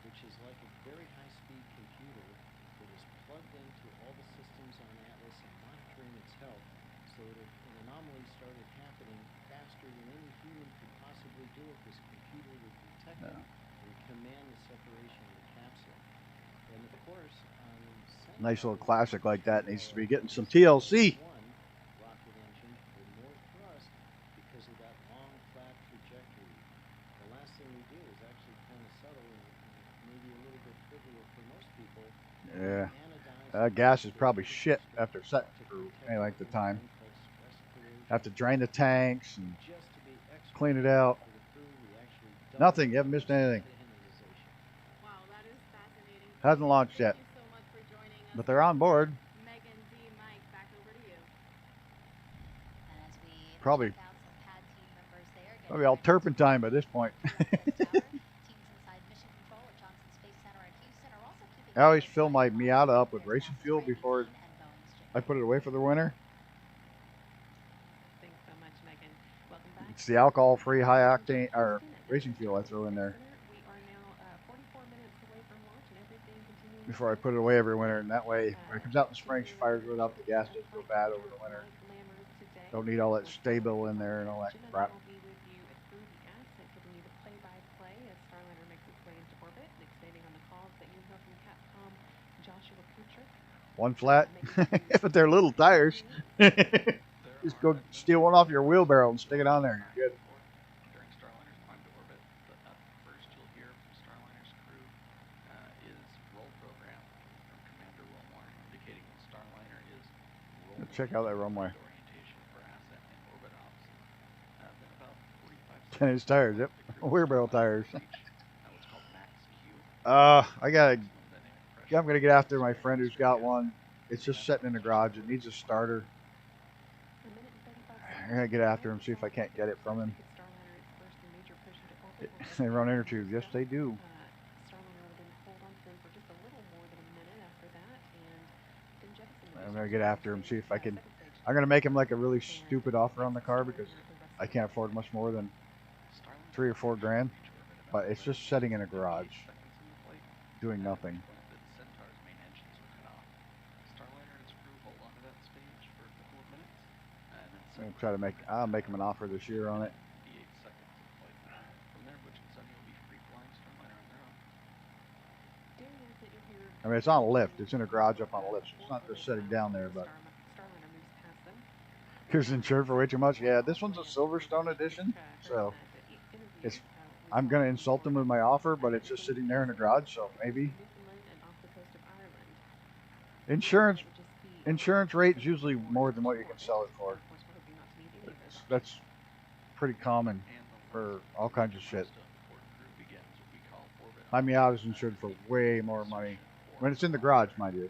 Which is like a very high-speed computer that is plugged into all the systems on Atlas and monitoring its health so that if an anomaly started happening faster than any human could possibly do it, this computer would detect it and command the separation of the capsule. And of course, Nice little classic like that needs to be getting some TLC. rocket engine for more thrust because of that long, flat trajectory. The last thing we do is actually kind of subtle and maybe a little bit trivial for most people. Yeah. That gas is probably shit after setting for any length of time. Have to drain the tanks and clean it out. Nothing. You haven't missed anything. Hasn't launched yet. But they're on board. Probably all turpentine by this point. I always fill my Miata up with racing fuel before I put it away for the winter. Thanks so much, Megan. Welcome back. It's the alcohol-free high octane or racing fuel I throw in there We are now 44 minutes away from launch and everything continuing. before I put it away every winter, and that way when it comes out in the spring, she fires it up. The gas doesn't go bad over the winter. Don't need all that stable in there and all that crap. Will be with you through the asset, giving you the play-by-play as Starliner makes its way into orbit and expanding on the calls that you heard from Capcom Joshua Kutrick. One flat, but they're little tires. Just go steal one off your wheelbarrow and stick it on there. You're good. During Starliner's climb to orbit, but first you'll hear from Starliner's crew is roll program from Commander Wilmore, indicating that Starliner is rolling Check out that runway. orientation for ascent and orbit ops. Then about 45 10-inch tires, yep. Wheelbarrow tires. what's called max Q. I'm gonna get after my friend who's got one. It's just sitting in the garage. It needs a starter. I'm gonna get after him, see if I can't get it from him. They run inner tubes. Yes, they do. I'm gonna get after him, see if I can. I'm gonna make him like a really stupid offer on the car because I can't afford much more than $3 or $4 grand. But it's just sitting in a garage, doing nothing. Centaur's main engines were cut off. Starliner and its crew hold onto that stage for a couple of minutes, and then I'm gonna try to I'll make him an offer this year on it. 58 seconds of flight. From there, Butch and Sunny will be free flying Starliner on their own. I mean, it's on a lift. It's in a garage up on a lift. So it's not just sitting down there, but it's insured for way too much. Yeah, this one's a Silverstone edition, so it's. I'm gonna insult them with my offer, but it's just sitting there in the garage, so maybe. Insurance rate is usually more than what you can sell it for. That's pretty common for all kinds of shit. My Miata's insured for way more money. When it's in the garage, mind you,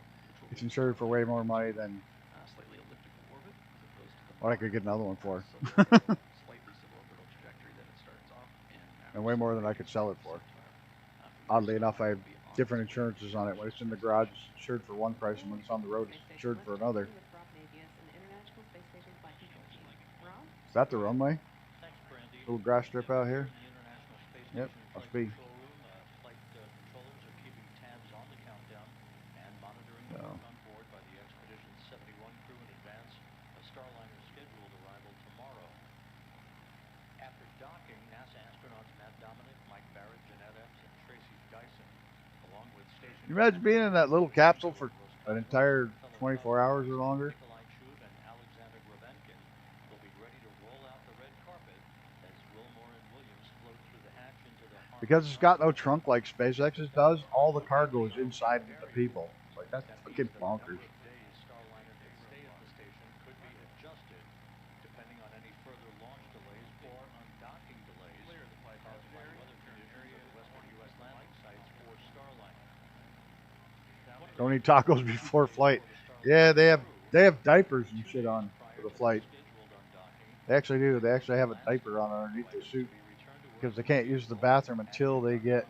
it's insured for way more money than what I could get another one for. And way more than I could sell it for. Oddly enough, I have different insurances on it. When it's in the garage, it's insured for one price, and when it's on the road, it's insured for another. Is that the runway? Little grass strip out here? Yep, must be. Flight controllers are keeping tabs on the countdown and monitoring the work on board by the Expedition 71 crew in advance of Starliner's scheduled arrival tomorrow. After docking, NASA astronauts MacDonald, Mike Barrett, Jeanette Epps, and Tracy Dyson, along with station... Can you imagine being in that little capsule for an entire 24 hours or longer? Because it's got no trunk like SpaceX's does, all the cargo is inside the people. It's like, that's fucking bonkers. Don't eat tacos before flight. Yeah, they have diapers and shit on for the flight. They actually do. They actually have a diaper on underneath the suit because they can't use the bathroom until they get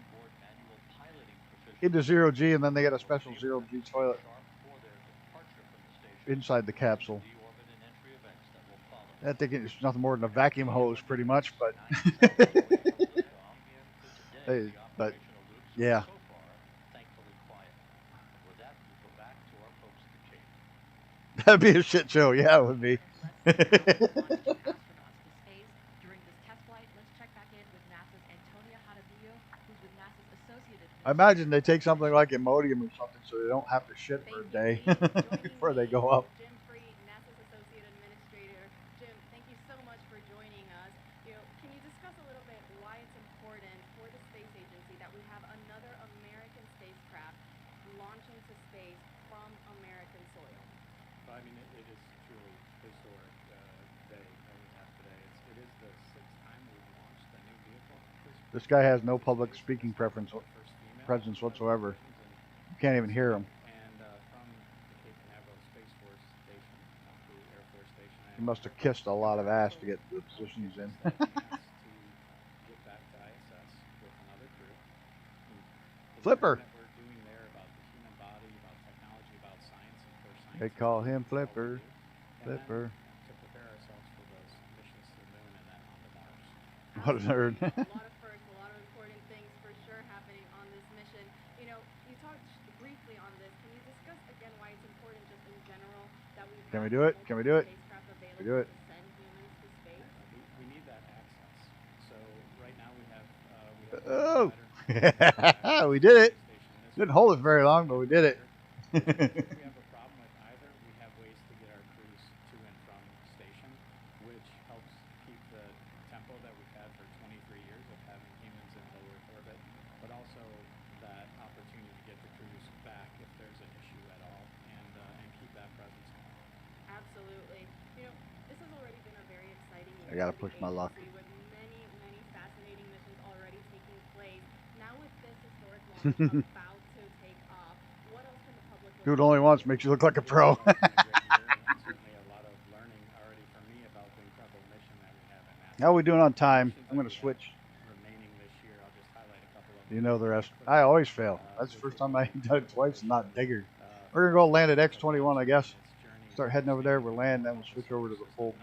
into 0G, and then they get a special 0G toilet inside the capsule. That thing is nothing more than a vacuum hose, pretty much, but hey, but yeah. That'd be a shit show. Yeah, it would be. I imagine they take something like Imodium or something so they don't have to shit for a day before they go up. Jim Free, NASA's Associate Administrator. Jim, thank you so much for joining us. Can you discuss a little bit why it's important for the space agency that we have another American spacecraft launching to space from American soil? I mean, it is truly historic day that we have today. It is the 6th time we've launched a new vehicle. This guy has no public speaking presence whatsoever. You can't even hear him. And from the Cape Canaveral Space Force Station, the Air Force Station. He must have kissed a lot of ass to get the position he's in. to get back to ISS with another crew. Flipper. That we're doing there about the human body, about technology, about science, and for science. They call him Flipper. Flipper. To prepare ourselves for those missions to the moon and then on to Mars. What a nerd. A lot of firsts, a lot of important things for sure happening on this mission. You talked briefly on this. Can you discuss again why it's important just in general that we Can we do it? Can we do it? spacecraft We do it. to send humans to space? We need that access. So right now we have Oh, we did it. Didn't hold it very long, but we did it. If we have a problem with either, we have ways to get our crews to and from station, which helps keep the tempo that we've had for 23 years of having humans in low Earth orbit, but also that opportunity to get the crews back if there's an issue at all, and keep that presence going. Absolutely. This has already been a very exciting year. I gotta push my luck. With many, many fascinating missions already taking place. Now with this historic launch about to take off, what else can the public Do it only once makes you look like a pro. How are we doing on time? I'm going to switch. You know the rest. I always fail. That's the first time I done it twice and not digger. We're going to go land at X-21, I guess. Start heading over there. We'll land, then we'll switch over to the full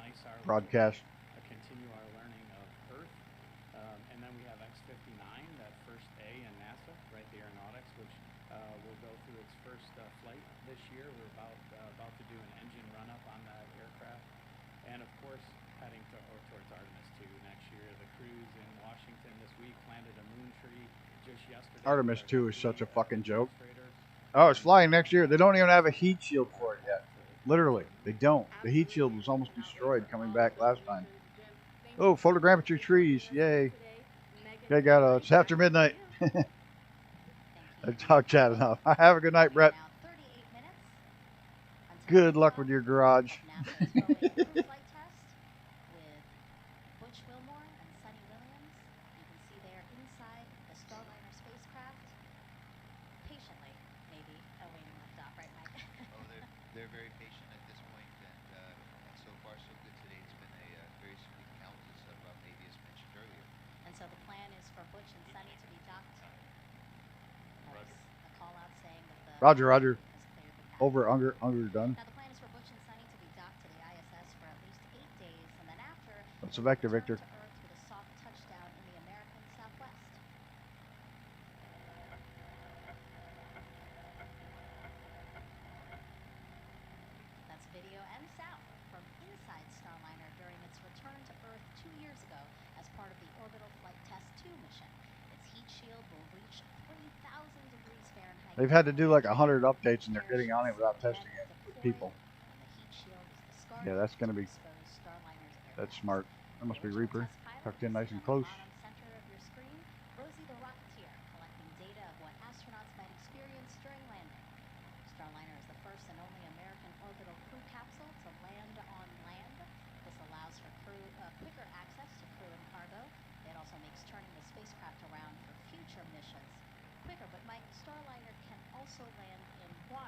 broadcast. Continue our learning of Earth. And then we have X-59, that first A in NASA, right, the aeronautics, which will go through its first flight this year. We're about to do an engine run-up on that aircraft. And of course, heading towards Artemis 2 next year. The crews in Washington this week planted a moon tree just yesterday. Artemis 2 is such a fucking joke. Oh, it's flying next year. They don't even have a heat shield for it yet. Literally, they don't. The heat shield was almost destroyed coming back last time. Oh, photogrammetry trees. Yay. Okay, it's after midnight. I talk chat enough. Have a good night, Brett. Good luck with your garage. They're very patient at this point, and so far so good today. It's been a very smooth count, as maybe as mentioned earlier. And so the plan is for Butch and Sunny to be docked. That was a call out saying that the Roger. has cleared the path. Over, under, done. Now the plan is for Butch and Sunny to be docked to the ISS for at least 8 days, and then after What's the vector, return Victor? to Earth with a soft touchdown in the American Southwest. That's video and sound from inside Starliner during its return to Earth 2 years ago as part of the Orbital Flight Test 2 mission. Its heat shield will reach 3,000 degrees Fahrenheit. They've had to do like 100 updates, and they're getting on it without testing it with people. Yeah, that's going to be... That's smart. That must be Reaper. Tucked in nice and close. Center of your screen, Rosie the Rocketeer collecting data of what astronauts might experience during landing. Starliner is the first and only American orbital crew capsule to land on land. This allows for quicker access to crew and cargo. It also makes turning the spacecraft around for future missions quicker. But Mike, Starliner can also land in water.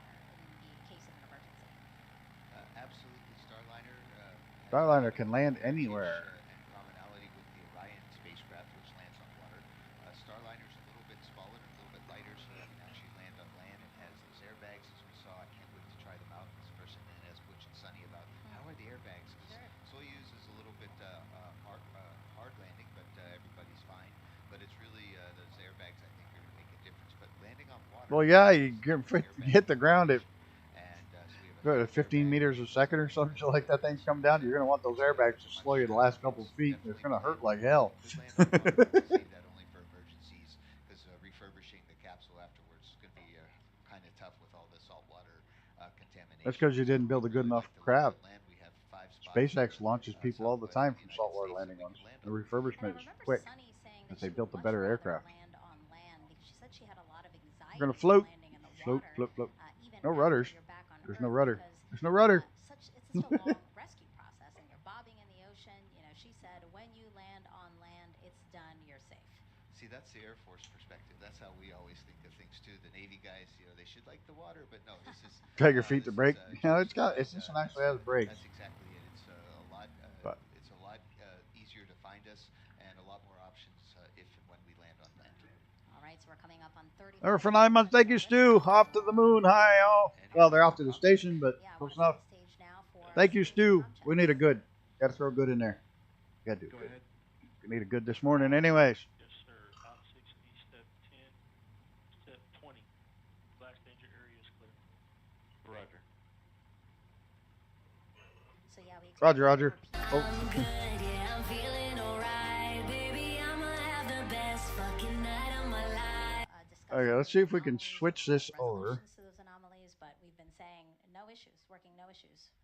Starliner can land anywhere. And commonality with the Orion spacecraft, which lands on water. Starliner's a little bit smaller, a little bit lighter, so it can actually land on land. It has those airbags, as we saw. I can't wait to try them out. This person then asked Butch and Sunny about how are the airbags, because Soyuz is a little bit hard landing, but everybody's fine. But it's really those airbags, I think, are going to make a difference. But landing on water. Well, yeah, you hit the ground at 15 meters a second or something like that. Thing's come down. You're going to want those airbags to slow you the last couple of feet. It's going to hurt like hell. Save that only for emergencies, because refurbishing the capsule afterwards is going to be kind of tough with all the saltwater contamination. That's because you didn't build a good enough craft. SpaceX launches people all the time from saltwater landing ones. The refurbishment is quick because they built a better aircraft. We're going to float. Float, float, float. No rudders. There's no rudder. There's no rudder. It's such a long rescue process, and you're bobbing in the ocean. You know, she said, when you land on land, it's done. You're safe. See, that's the Air Force perspective. That's how we always think of things too. The Navy guys, they should like the water, but no, this is. Drag your feet to brake. This one actually has brakes. That's exactly it. It's it's a lot easier to find us, and a lot more options if and when we land on land. All right, so we're coming up on 30. For 9 months, thank you, Stu. Off to the moon. Hi, all. Well, they're off to the station, but close enough. Thank you, Stu. We need a good. Got to throw good in there. Got to do good. We need a good this morning, anyways. Yes, sir. Op 60, step 10, step 20. Blast danger area is clear. Roger. So yeah, we Roger, Roger. Oh. Okay, let's see if we can switch this over. To those anomalies, but we've been saying no issues, working no issues,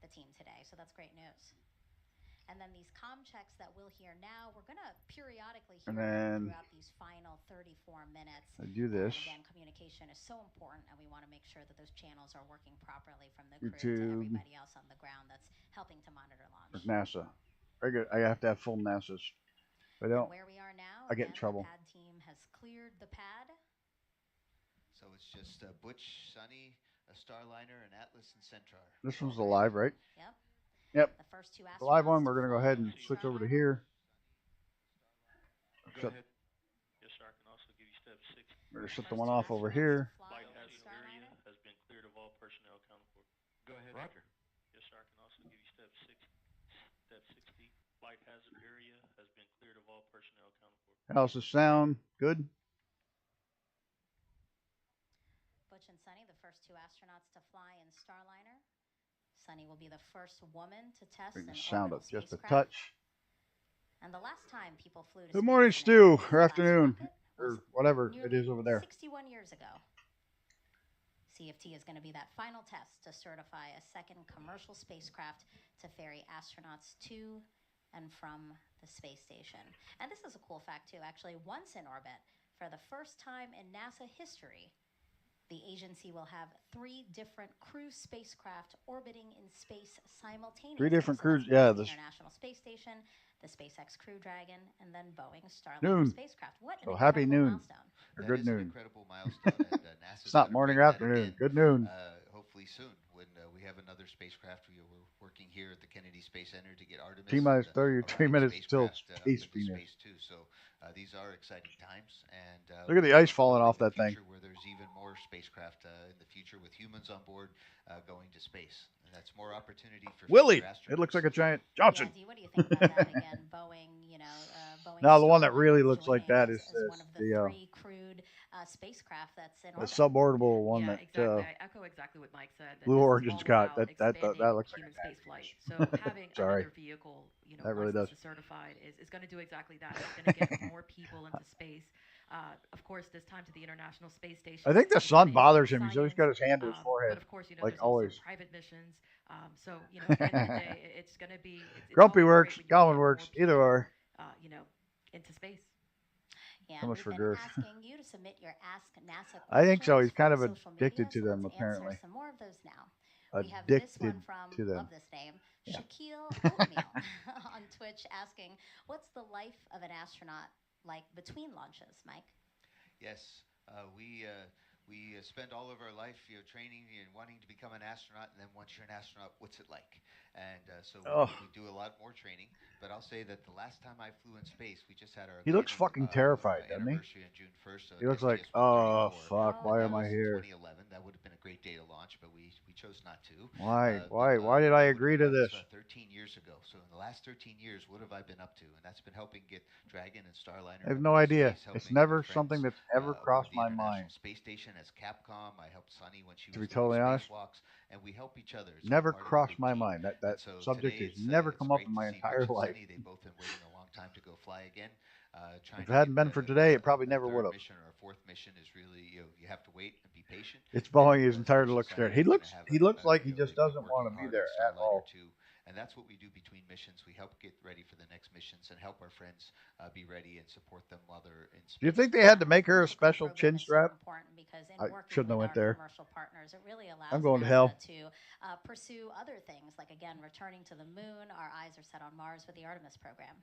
the team today, so that's great news. And then these comm checks that we'll hear now, we're going to periodically hear them throughout these final 34 minutes. I do this. And again, communication is so important, and we want to make sure that those channels are working properly from the crew to everybody else on the ground that's helping to monitor launch. There's NASA. Very good. I have to have full NASA's. If I don't, where we are now, I get in trouble. The pad team has cleared the pad. So it's just Butch, Sunny, a Starliner, and Atlas and Centaur. This one's the live, right? Yep. Yep. The first two the live one, we're going to go ahead and switch over to here. Go ahead. Yes, sir. I can also give you step 6. We're going to shut the one off over here. Flight hazard area has been cleared of all personnel accounted for. Go ahead. Roger. Yes, sir. I can also give you step 6. Step 60. Flight hazard area has been cleared of all personnel accounted for. How's the sound? Good? Butch and Sunny, the first two astronauts to fly in Starliner. Sunny will be the first woman to test Bring the an sound up orbital just a spacecraft. touch. And the last time people flew to Good space morning, in a Stu. space Or afternoon. rocket Or whatever it nearly is over there. 61 years ago. CFT is going to be that final test to certify a second commercial spacecraft to ferry astronauts to and from the space station. And this is a cool fact, too. Actually, once in orbit, for the first time in NASA history, the agency will have 3 different cruise spacecraft orbiting in space simultaneously. 3 different So crews. that's Yeah. the International Space Station, the SpaceX Crew Dragon, and then Boeing's Starliner spacecraft. What an happy noon. milestone. Or good noon. An incredible milestone. And, NASA's It's not morning or afternoon. Good noon. Hopefully soon, when we have another spacecraft. We're working here at the Kennedy Space Center to get Artemis. T-minus 33 minutes till Space Venus. Space too. So these are exciting times. And look at the ice falling off that thing. Where there's even more spacecraft in the future with humans on board going to space. And that's more opportunity for Willie. It looks like a giant Johnson. Yeah, what do you think about that again? Boeing, Boeing. Now the one that really looks like that is one of the 3 crewed spacecraft that's in the orbit. suborbital one that exactly. I echo exactly what Mike said. Blue Origin's got. That looks like human a space flight. So having another vehicle, that really does. certified is going to do exactly that. It's going to get more people into space. Of course, this time to the International Space Station. I think the sun bothers him. He's always got his hand to his forehead. But of course, like there's always. also private missions. So at the end of the day, it's going to be. It's Grumpy works. Gowan works. Either or. Into space. Yeah, so much we've for been girth. asking you to submit your Ask NASA I think so. He's kind of questions from addicted social to them, media, so let's apparently. answer some more of those now. We have Addicted this one from, to them. love this name, Yeah. Shaquille Oatmeal on Twitch asking, what's the life of an astronaut like between launches, Mike? Yes, we spend all of our life, training and wanting to become an astronaut, and then once you're an astronaut, what's it like? And so we do a lot more training. But I'll say that the last time I flew in space, we just had our He looks landing fucking terrified, doesn't he? anniversary on June 1st. He looks like, STS oh 134. fuck, why That am I was in here? 2011. That would have been a great day to launch, but we chose not to. Why did I agree to this? 13 years ago. So in the last 13 years, what have I been up to? And that's been helping get Dragon and Starliner. I have no idea. Space, It's helping never our something friends, that's ever crossed the my International mind. Space Station as Capcom. I helped Sunny when she To was be doing totally honest, spacewalks, and we help each other. It's never all part of a crossed big my team. mind. That And so subject today has never it's come up great in to my see entire Rich and life. Sunny. They've both been waiting a long time to go fly again. If it hadn't been for today, it probably never would have. Mission or a fourth mission is really you have to wait and be patient. It's Boeing his entire to look scared. He looks like he just doesn't want to be there at all. And that's what we do between missions. We help get ready for the next missions and help our friends be ready and support them while they're in space. Do you think they had to make her a special chin strap? I shouldn't have went there. Commercial partners, it really allows I'm going to NASA hell. to pursue other things, like again returning to the moon. Our eyes are set on Mars with the Artemis program.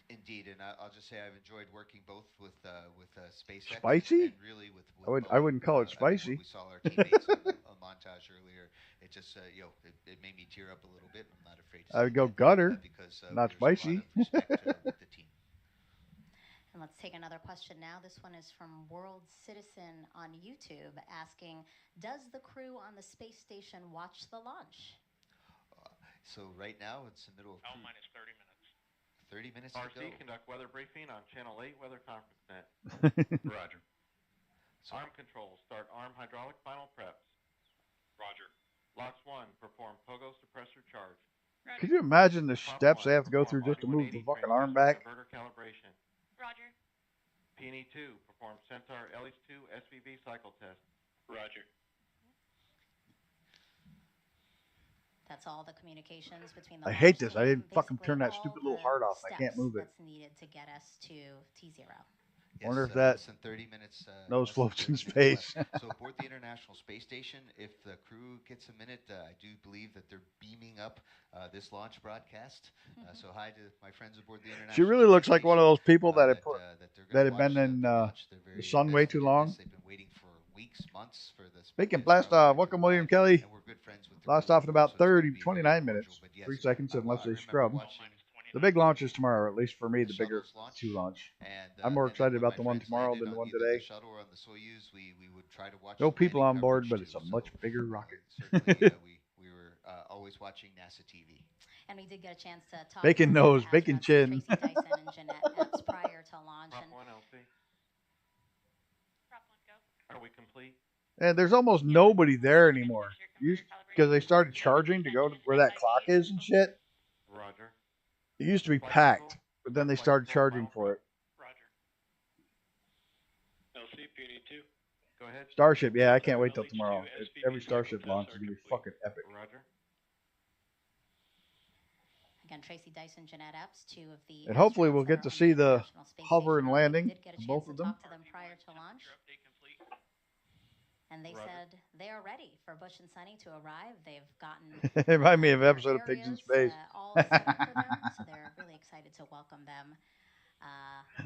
Indeed, and I'll just say I've enjoyed working both with SpaceX Spicy? and really with I wouldn't call it spicy. We saw our teammates on a montage earlier. It just it made me tear up a little bit. I'm not afraid to say I would go that, gutter, because not there's a lot spicy. of respect with the team. And let's take another question now. This one is from World Citizen on YouTube asking, does the crew on the space station watch the launch? So right now it's the middle of L minus 30 minutes. 30 minutes to go. RC, conduct weather briefing on Channel 8 Weather Conference Net. Roger. Arm controls, start arm hydraulic final preps. Roger. Lots 1, perform pogo suppressor charge. Could you imagine the steps they have to go through just to move the fucking arm back? Inverter calibration. Roger. P&E 2, perform Centaur LH2 SVV cycle test. Roger. That's all the communications between the I hate this. team, I didn't fucking basically turn that all stupid the little heart off. I can't steps move it. That's needed to get us to T0. I wonder if Yes, that less than 30 minutes. nose less than floats in 30 minutes space. left. So aboard the International Space Station, if the crew gets a minute, I do believe that they're beaming up this launch broadcast. So hi to my friends aboard the International. She really looks like one of those people that that have been in the sun way too long. They've been waiting for weeks, months for this. Speaking blast off, welcome William Kelly. And we're good friends with the Blast crew, off in about so it's gonna 30, be 29 very minutes. cordial. But yes, 3 seconds unless I they remember scrub. watching The big launch is tomorrow, at least for me, the bigger shuttles launch, two launch. and, I'm more and then excited when about my the one friends tomorrow landed than the on one either today. the shuttle or on the Soyuz, we would try to watch No the people landing on board, coverage but too, it's a so, much bigger rocket. certainly we were always watching NASA TV. And we did get a chance to talk Bacon to nose, astronauts bacon chin. Tracy Dyson and Jeanette Epps prior to launch. Prop And 1 LC. Prop 1 go. Are we complete? And there's almost nobody there anymore. Because they started charging to go to where that clock is and shit. Roger. It used to be packed, but then they started charging for it. Roger. LC, P&E 2. Go ahead. Starship, yeah, I can't wait till tomorrow. Every Starship launch is going to be fucking epic. Roger. again, Tracy Dyson, Jeanette Epps, two of the and hopefully we'll get to see the hover and Station. landing Did get a of chance both to of them. talk to them prior to launch. And they said they are ready for Bush and Sunny to arrive. They've gotten It reminded me of an their episode of Pigs in areas, Space. all set up for them, so they're really excited to welcome them.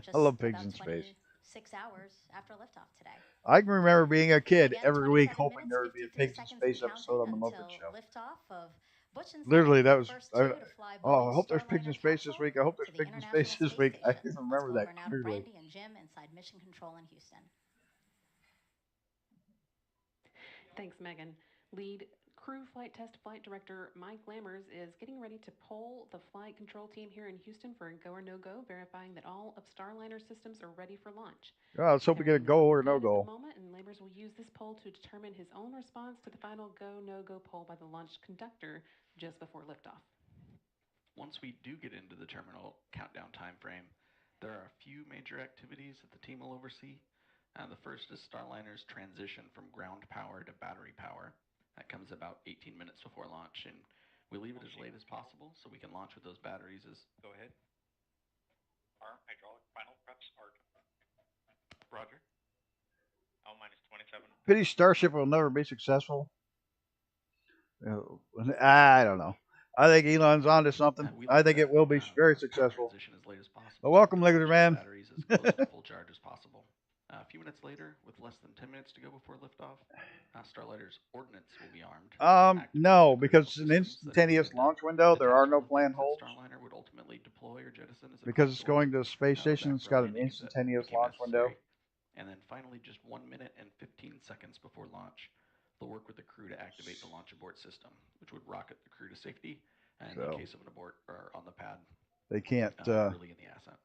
Just I love Pigs about in Space. 26 hours after liftoff today. I can remember being a kid Again, every week 27 hoping there would be a 53 Pigs in seconds Space and episode on the counting Muppet until Show. liftoff of Bush and Literally, Sunny, that the was. first two to fly Oh, I Boeing's hope there's Pigs in Starliner Space this capsule week. I hope to there's the Pigs in Space International this week. I Space can Station. remember Let's go that over now to clearly. Brandy and Jim inside Mission Control in Houston. Thanks, Megan. Lead Crew Flight Test Flight Director Mike Lammers is getting ready to poll the flight control team here in Houston for a go or no-go, verifying that all of Starliner systems are ready for launch. Oh, let's hope we get a go or no At the go. moment, and Lammers will use this poll to determine his own response to the final go, no-go poll by the launch conductor just before liftoff. Once we do get into the terminal countdown time frame, there are a few major activities that the team will oversee. The first is Starliner's transition from ground power to battery power. That comes about 18 minutes before launch, and we leave it as late as possible so we can launch with those batteries as... Go ahead. Arm hydraulic final preps start. Roger. L minus 27. Pity Starship will never be successful. I don't know. I think Elon's onto something. I think it will be very successful. Transition as late as possible. But welcome, Lizard Man. Batteries as close to full charge as possible. A few few minutes later, with less than 10 minutes to go before liftoff, Starliner's ordnance will be armed. No, because it's an instantaneous launch window. There are no planned holds. Starliner would ultimately deploy or jettison as a Because it's consort. going to a space station, it's got an Landing if that instantaneous became launch window. necessary. And then finally, just 1 minute and 15 seconds before launch, they'll work with the crew to activate the launch abort system, which would rocket the crew to safety in the case of an abort or on the pad. They can't. Really in the ascent.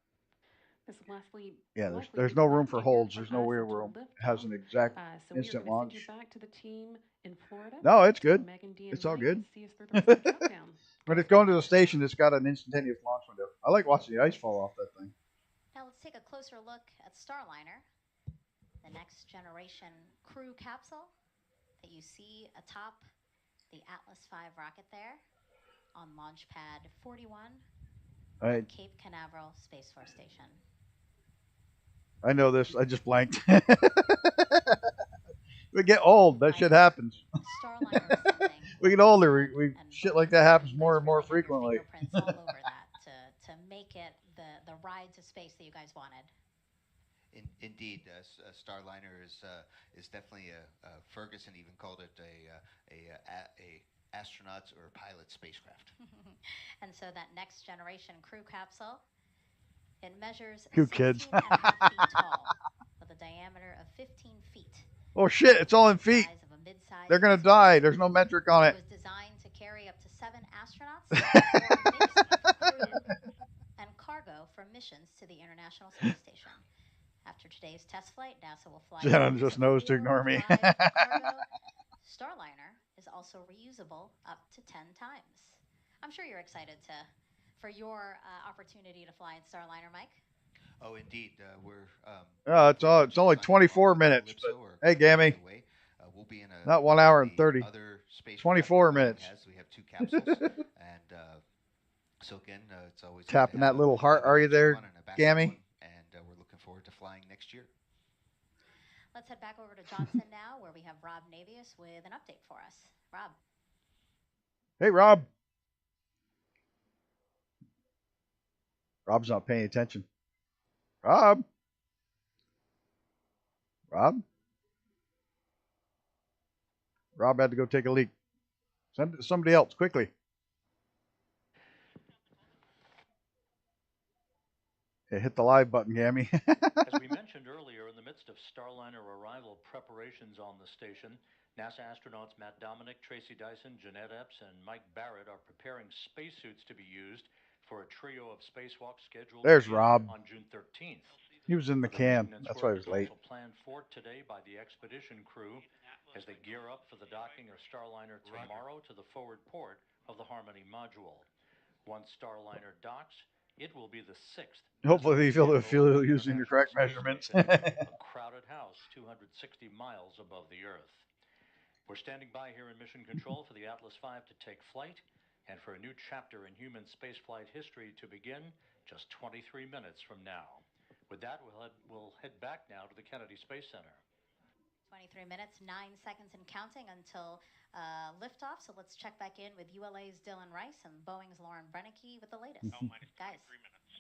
Yeah, there's no room for holds. There's no real room. It has an exact So we are instant going to send launch. you back to the team in Florida. No, it's good. Megan, D, and It's all Mike good. will see us through the rest of the countdown. When it's going to the station, it's got an instantaneous launch window. I like watching the ice fall off that thing. Now let's take a closer look at Starliner, the next generation crew capsule that you see atop the Atlas V rocket there on launch pad 41 at Cape Canaveral Space Force Station. I know this. I just blanked. We get old. That shit happens. We get older. We shit like that happens more and more frequently. All over that to make it the ride to space that you guys wanted. Indeed, Starliner is definitely Ferguson even called it a astronauts or pilot spacecraft. And so that next generation crew capsule, it measures 16.5 feet tall with a diameter of 15 feet. Oh shit! It's all in feet. They're gonna die. There's no metric on it. It was designed to carry up to 7 astronauts or a mix of crew and cargo for missions to the International Space Station. After today's test flight, NASA will fly. Jenna just knows to ignore me. Starliner is also reusable up to 10 times. I'm sure you're excited for your opportunity to fly in Starliner, Mike. Oh, indeed. We're. It's only 24 minutes. But, hey, Gammy. We'll be in not 1 hour and 30. 24 minutes. We have 2 capsules, and so again, it's always tapping that little heart. Are you there, Gammy? And we're looking forward to flying next year. Let's head back over to Johnson now, where we have Rob Navius with an update for us. Rob. Hey, Rob. Rob's not paying attention. Rob. Rob had to go take a leak. Send it to somebody else, quickly. Okay, hit the live button, Gammy. As we mentioned earlier, in the midst of Starliner arrival preparations on the station, NASA astronauts Matt Dominic, Tracy Dyson, Jeanette Epps, and Mike Barrett are preparing spacesuits to be used for a trio of spacewalks scheduled There's Rob. on June 13th. He was in the can. That's why he was late. Planned for today by the expedition crew as they gear up for the docking of Starliner tomorrow to the forward port of the Harmony module. Once Starliner docks, it will be the 6th. Hopefully they feel using the correct measurements. A crowded house 260 miles above the Earth. We're standing by here in Mission Control for the Atlas V to take flight and for a new chapter in human spaceflight history to begin just 23 minutes from now. With that, we'll head back now to the Kennedy Space Center. 23 minutes, 9 seconds and counting until liftoff. So let's check back in with ULA's Dylan Rice and Boeing's Lauren Brennicke with the latest. Guys. 3 minutes.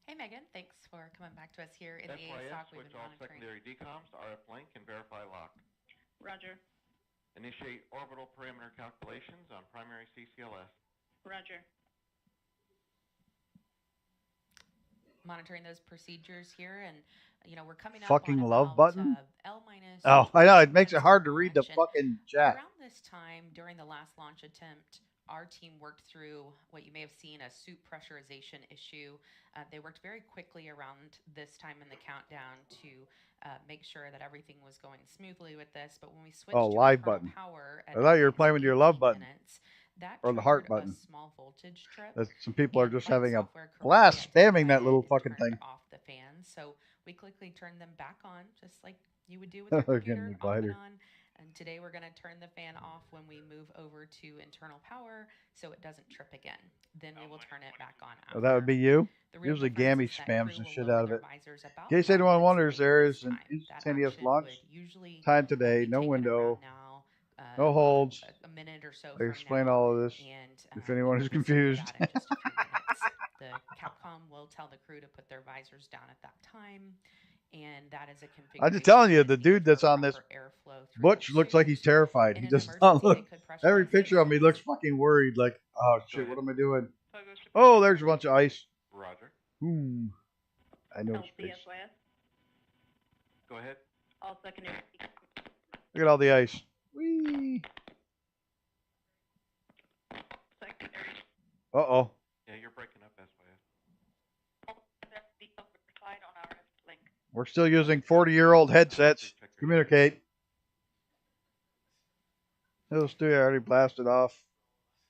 Hey, Megan. Thanks for coming back to us here in the ASOC. We've switch been all monitoring. secondary decoms, RF link, and verify lock. Roger. Initiate orbital perimeter calculations on primary CCLS. Roger. Monitoring those procedures here, and we're coming up fucking on love about, button. L minus. Oh, I know it makes it hard to read the fucking chat. Around this time, during the last launch attempt, our team worked through what you may have seen a suit pressurization issue. They worked very quickly around this time in the countdown to make sure that everything was going smoothly with this. But when we switched to live internal button. power, I thought you were playing with your love button. That or the heart triggered button. A small voltage trip. Some people are just Flight having a software blast correctly spamming that little fucking turned thing. off the fans, so we quickly turned them back on, just like you would do with your computer, Again, the off and glider. on. And today we're going to turn the fan off when we move over to internal power, so it doesn't trip again. Then we will turn it back on after. Oh, that would be you. The real Usually difference Gammy is that spams crew the will shit lower out of their it. visors about In case 5 anyone minutes wonders, later there this is an time. That instantaneous action launch would usually time today. be No taken window. around now, No holds. a minute or so I from explain now, all of this. and If anyone we'll is be sending confused. that in just a few minutes. The Capcom will tell the crew to put their visors down at that time, and that is a configuration. I'm just telling you, the that's dude needed that's for on this proper airflow through Butch those looks like he's tubes. terrified. In He an does not emergency, look. they could Every pressurize picture of him, he those. looks fucking worried. Like, oh shit, what am I doing? Oh, there's a bunch of ice. Roger. I know space. LCSYS. Go ahead. All secondary. Look at all the ice. Whee! Secondary. Uh-oh. Yeah, you're breaking up, SYS. On our link. We're still using 40-year-old headsets. Communicate. Those two I already blasted off.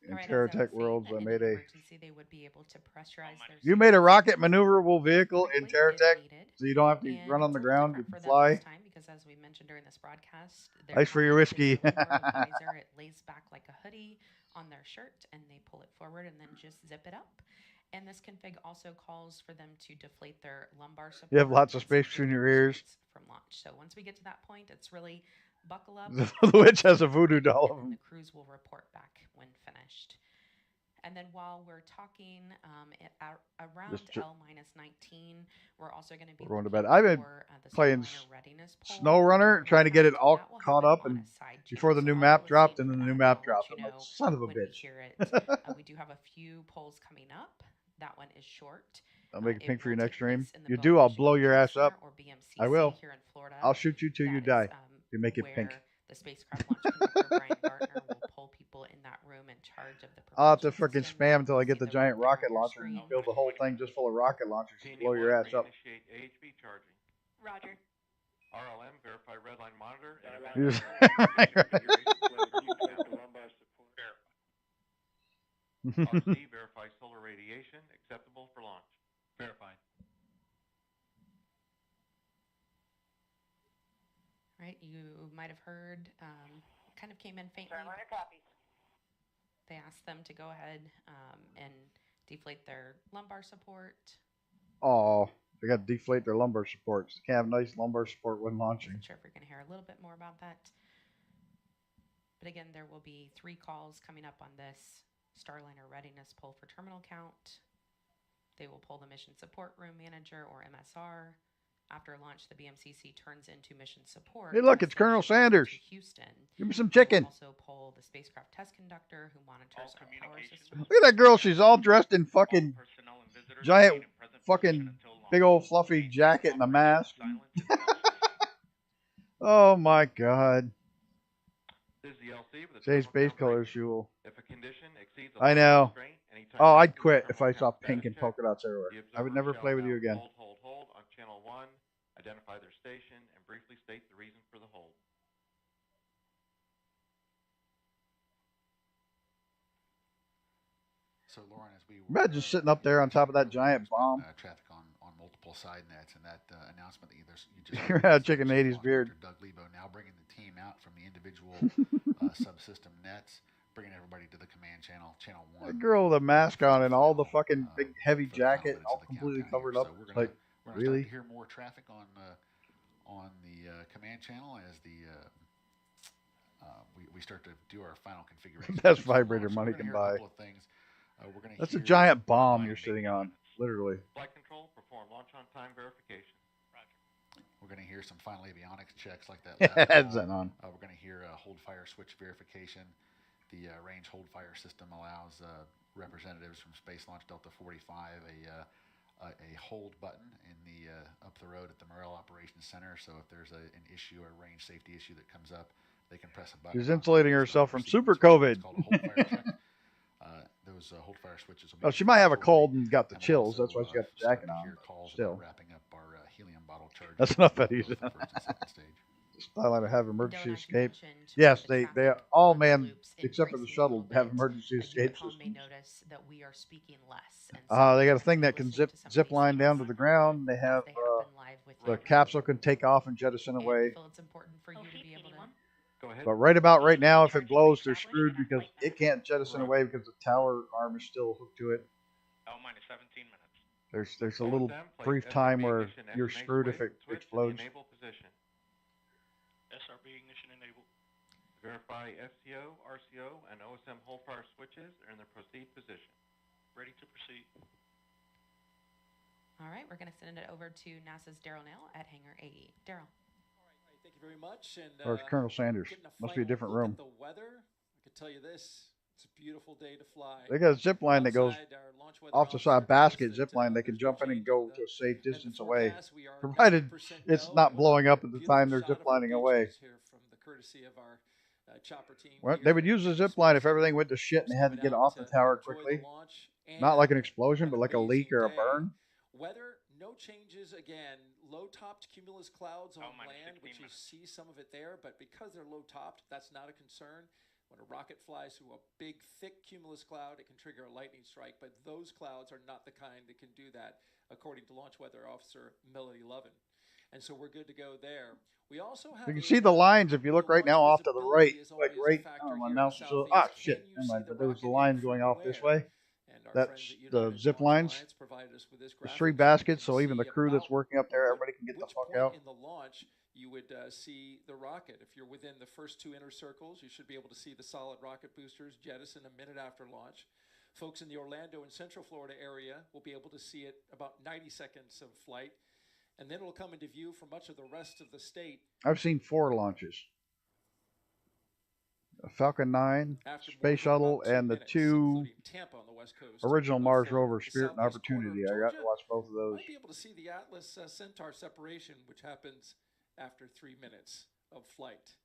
In Alright, Terratech Worlds, I in made an a... emergency, they would be able to pressurize their You made a suits rocket maneuverable vehicle in quickly if Terratech, needed. so you don't have to And run on it's the a little ground. You different can for them this fly. time because, as we mentioned during this broadcast, their Ice for your helmet whiskey. is a lumbar visor. It lays back like a hoodie on their shirt, and they pull it forward and then just zip it up. And this config also calls for them to deflate their lumbar support. You have lots of and space secure between their your ears. restraints from launch. So once we get to that point, it's really buckle up. The witch has a voodoo doll of and then him. the crews will report back when finished. And then while we're talking around L-19, we're also going to be We're going to looking bed. I've been for the playing Starliner readiness poll Snow for Runner, terminal trying to get it count. all That will caught happen up, on and a side before channel, the so new I'll map be dropped, listening and then for the new that, and map I'll let dropped. you I'm like, know son of a when we bitch. hear it. We do have a few polls coming up. That one is short. I'll make a It pink for will your next take place stream. in the You do, Boeing I'll Mission blow your Control ass up. Center, or BMCC, I will. here in Florida. I'll shoot you till you die. You make it pink. Where the spacecraft launch conductor Brian Gartner will pull people in that room in charge of the I'll have to propulsion freaking system. spam until I You'll get see the them right giant there on rocket your launcher and screen. fill the whole thing just full of rocket launchers to blow your ass up. Initiate AHV charging. Roger. RLM, verify redline monitor. RC, verify solar radiation, acceptable for launch. Verified. Right, you might have heard, kind of came in faintly. Starliner copies. They asked them to go ahead and deflate their lumbar support. Oh, they got to deflate their lumbar supports. They can't have nice lumbar support when launching. Not sure if we're going to hear a little bit more about that. But again, there will be 3 calls coming up on this Starliner readiness poll for terminal count. They will pull the mission support room manager, or MSR. After launch, the BMCC turns into mission support. Hey, look, it's Colonel Sanders. Houston. Give me some chicken. Also pull the spacecraft test conductor, who monitors our power system. Look at that girl. She's all dressed in fucking giant fucking big old fluffy jacket and a mask. Oh my god. Say space color Shul. I know. Oh, I'd quit if I saw pink and polka dots everywhere. I would never play with you again. Hold on channel 1. Identify their station and briefly state the reason for the hold. So, Lauren, as we were, Imagine sitting up there on top of that giant bomb. Traffic on multiple side nets, and that announcement that you just Chicken ate his beard. Doug Lebo now bringing the team out from the individual subsystem nets, bringing everybody to the command channel, channel 1. That girl with a mask on and all the fucking big heavy jacket, all completely covered up. So we're like, gonna really? start to hear more traffic on the command channel as we start to do our final configuration. Best vibrator money can buy. That's a giant bomb you're sitting on, literally. Flight control, perform launch on time verification. Roger. We're going to hear some final avionics checks like that. Heads on. We're going to hear hold fire switch verification. The range hold fire system allows representatives from Space Launch Delta 45 a hold button in the up the road at the Morel Operations Center. So if there's an issue or range safety issue that comes up, they can press a button. She's insulating herself from super COVID. It's called a hold fire check. Those hold fire switches. Oh, she might have a cold and got the chills. That's why she got the jacket on. Still. Wrapping up our helium bottle charge. That's enough of these. Starliner have emergency escape. Yes, they all man except for the shuttle have emergency escape systems. May notice that we are speaking less. They got a thing that can zip line down to the ground. They have the capsule can take off and jettison away. It's important for you to be able to. But right about right now, if it blows, they're screwed because it can't jettison away because the tower arm is still hooked to it. L-minus 17 minutes. There's a little brief time where you're screwed if it explodes. Enable position. SRB ignition enabled. Verify FCO, RCO, and OSM hold fire switches are in the proceed position. Ready to proceed. All right, we're going to send it over to NASA's Daryl Nail at Hangar AE. Daryl. Thank you very much. And Or it's Colonel Sanders. getting a Must be a final different look room. at the weather. I can tell you this: it's a beautiful day to fly. They got a zip line that goes Outside, our launch weather off the officer side basket knows zip that, line. They can there's no jump in and change go in to a safe distance away, forecast. We are provided 90% it's go, not and we'll blowing have up a at the beautiful time they're shot zip of our lining away. beaches here from the courtesy of our chopper team. Well, here they would at use a Kennedy zip line if Space everything Center. went to shit and Folks they had to coming get out off to the tower enjoy quickly. the launch Not like an and explosion, but like a leak amazing or a day. burn. Weather, no changes again. Low-topped cumulus clouds on land, which you see some of it there, but because they're low-topped, that's not a concern. When a rocket flies through a big, thick cumulus cloud, it can trigger a lightning strike, but those clouds are not the kind that can do that, according to Launch Weather Officer Melody Lovin. And so we're good to go there. We also have You can see the lines if you look right now off to the right, like right. Oh, my mouse is so shit. Never mind. But there was the lines going off this way. That's the zip lines. There's 3 baskets, so even the crew that's working up there, everybody can get the fuck out. In the launch, you would see the rocket. If you're within the first 2 inner circles, you should be able to see the solid rocket boosters jettison a minute after launch. Folks in the Orlando and Central Florida area will be able to see it about 90 seconds of flight, and then it'll come into view for much of the rest of the state. I've seen 4 launches. A Falcon 9, Space Shuttle, and the 2 original Mars rover, Spirit and Opportunity. I got to watch both of those. You might be able to see the Atlas Centaur separation, which happens after 3 minutes of flight.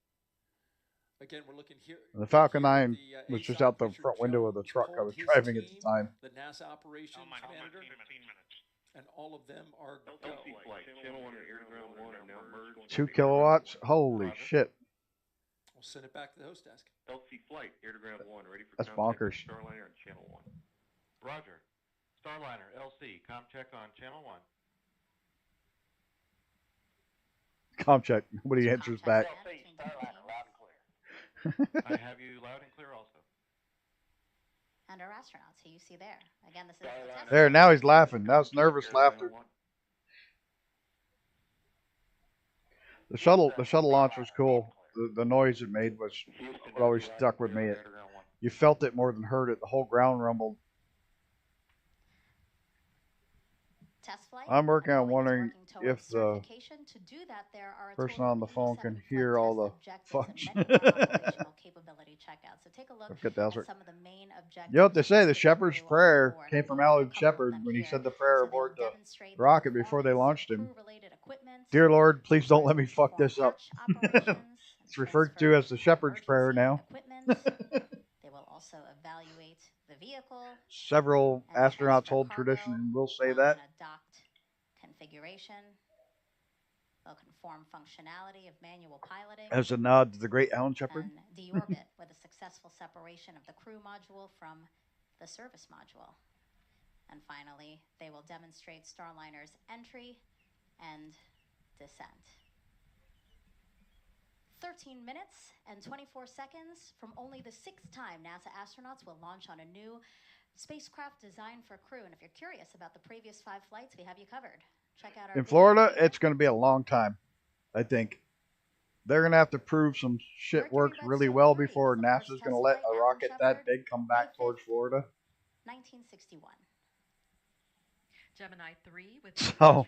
Again, we're looking here. And the Falcon 9 was just out the front window of the truck I was driving at the time. The NASA operations manager. And all of them are go. 2 kilowatts? Holy shit. We'll send it back to the host desk. LC flight, air to ground 1, ready for That's contact bonkers. with Starliner on channel 1. Roger. Starliner, LC, com check on channel 1. Com check. Nobody answers back. I have you loud and clear also. And our astronauts who you see there. Again, this is the test. There, now he's laughing. That was nervous laughter. The shuttle launch was cool. The noise it made was what always stuck with me. You felt it more than heard it. The whole ground rumbled. Test flight. I'm working on wondering if the to do that, there are person on the phone can hear all the fucks. capability checkouts. So take a look at some of the main objectives. You know what they say? The shepherd's prayer came from Alan Shepard when he said the prayer aboard the rocket before they launched him. Dear Lord, please don't let me fuck this up. It's referred to as the shepherd's prayer now. They will also evaluate the vehicle. Several astronauts hold tradition and will say that. A docked configuration. They'll conform functionality of manual piloting. As a nod to the great Alan Shepard. And deorbit with a successful separation of the crew module from the service module. And finally, they will demonstrate Starliner's entry and descent. 13 minutes and 24 seconds from only the 6th time NASA astronauts will launch on a new spacecraft designed for crew. And if you're curious about the previous 5 flights, we have you covered. Check out our In Florida, it's going to be a long time, I think. They're going to have to prove some shit works really well before NASA's going to let a rocket that big come back towards Florida. 1961. Gemini 3 with So,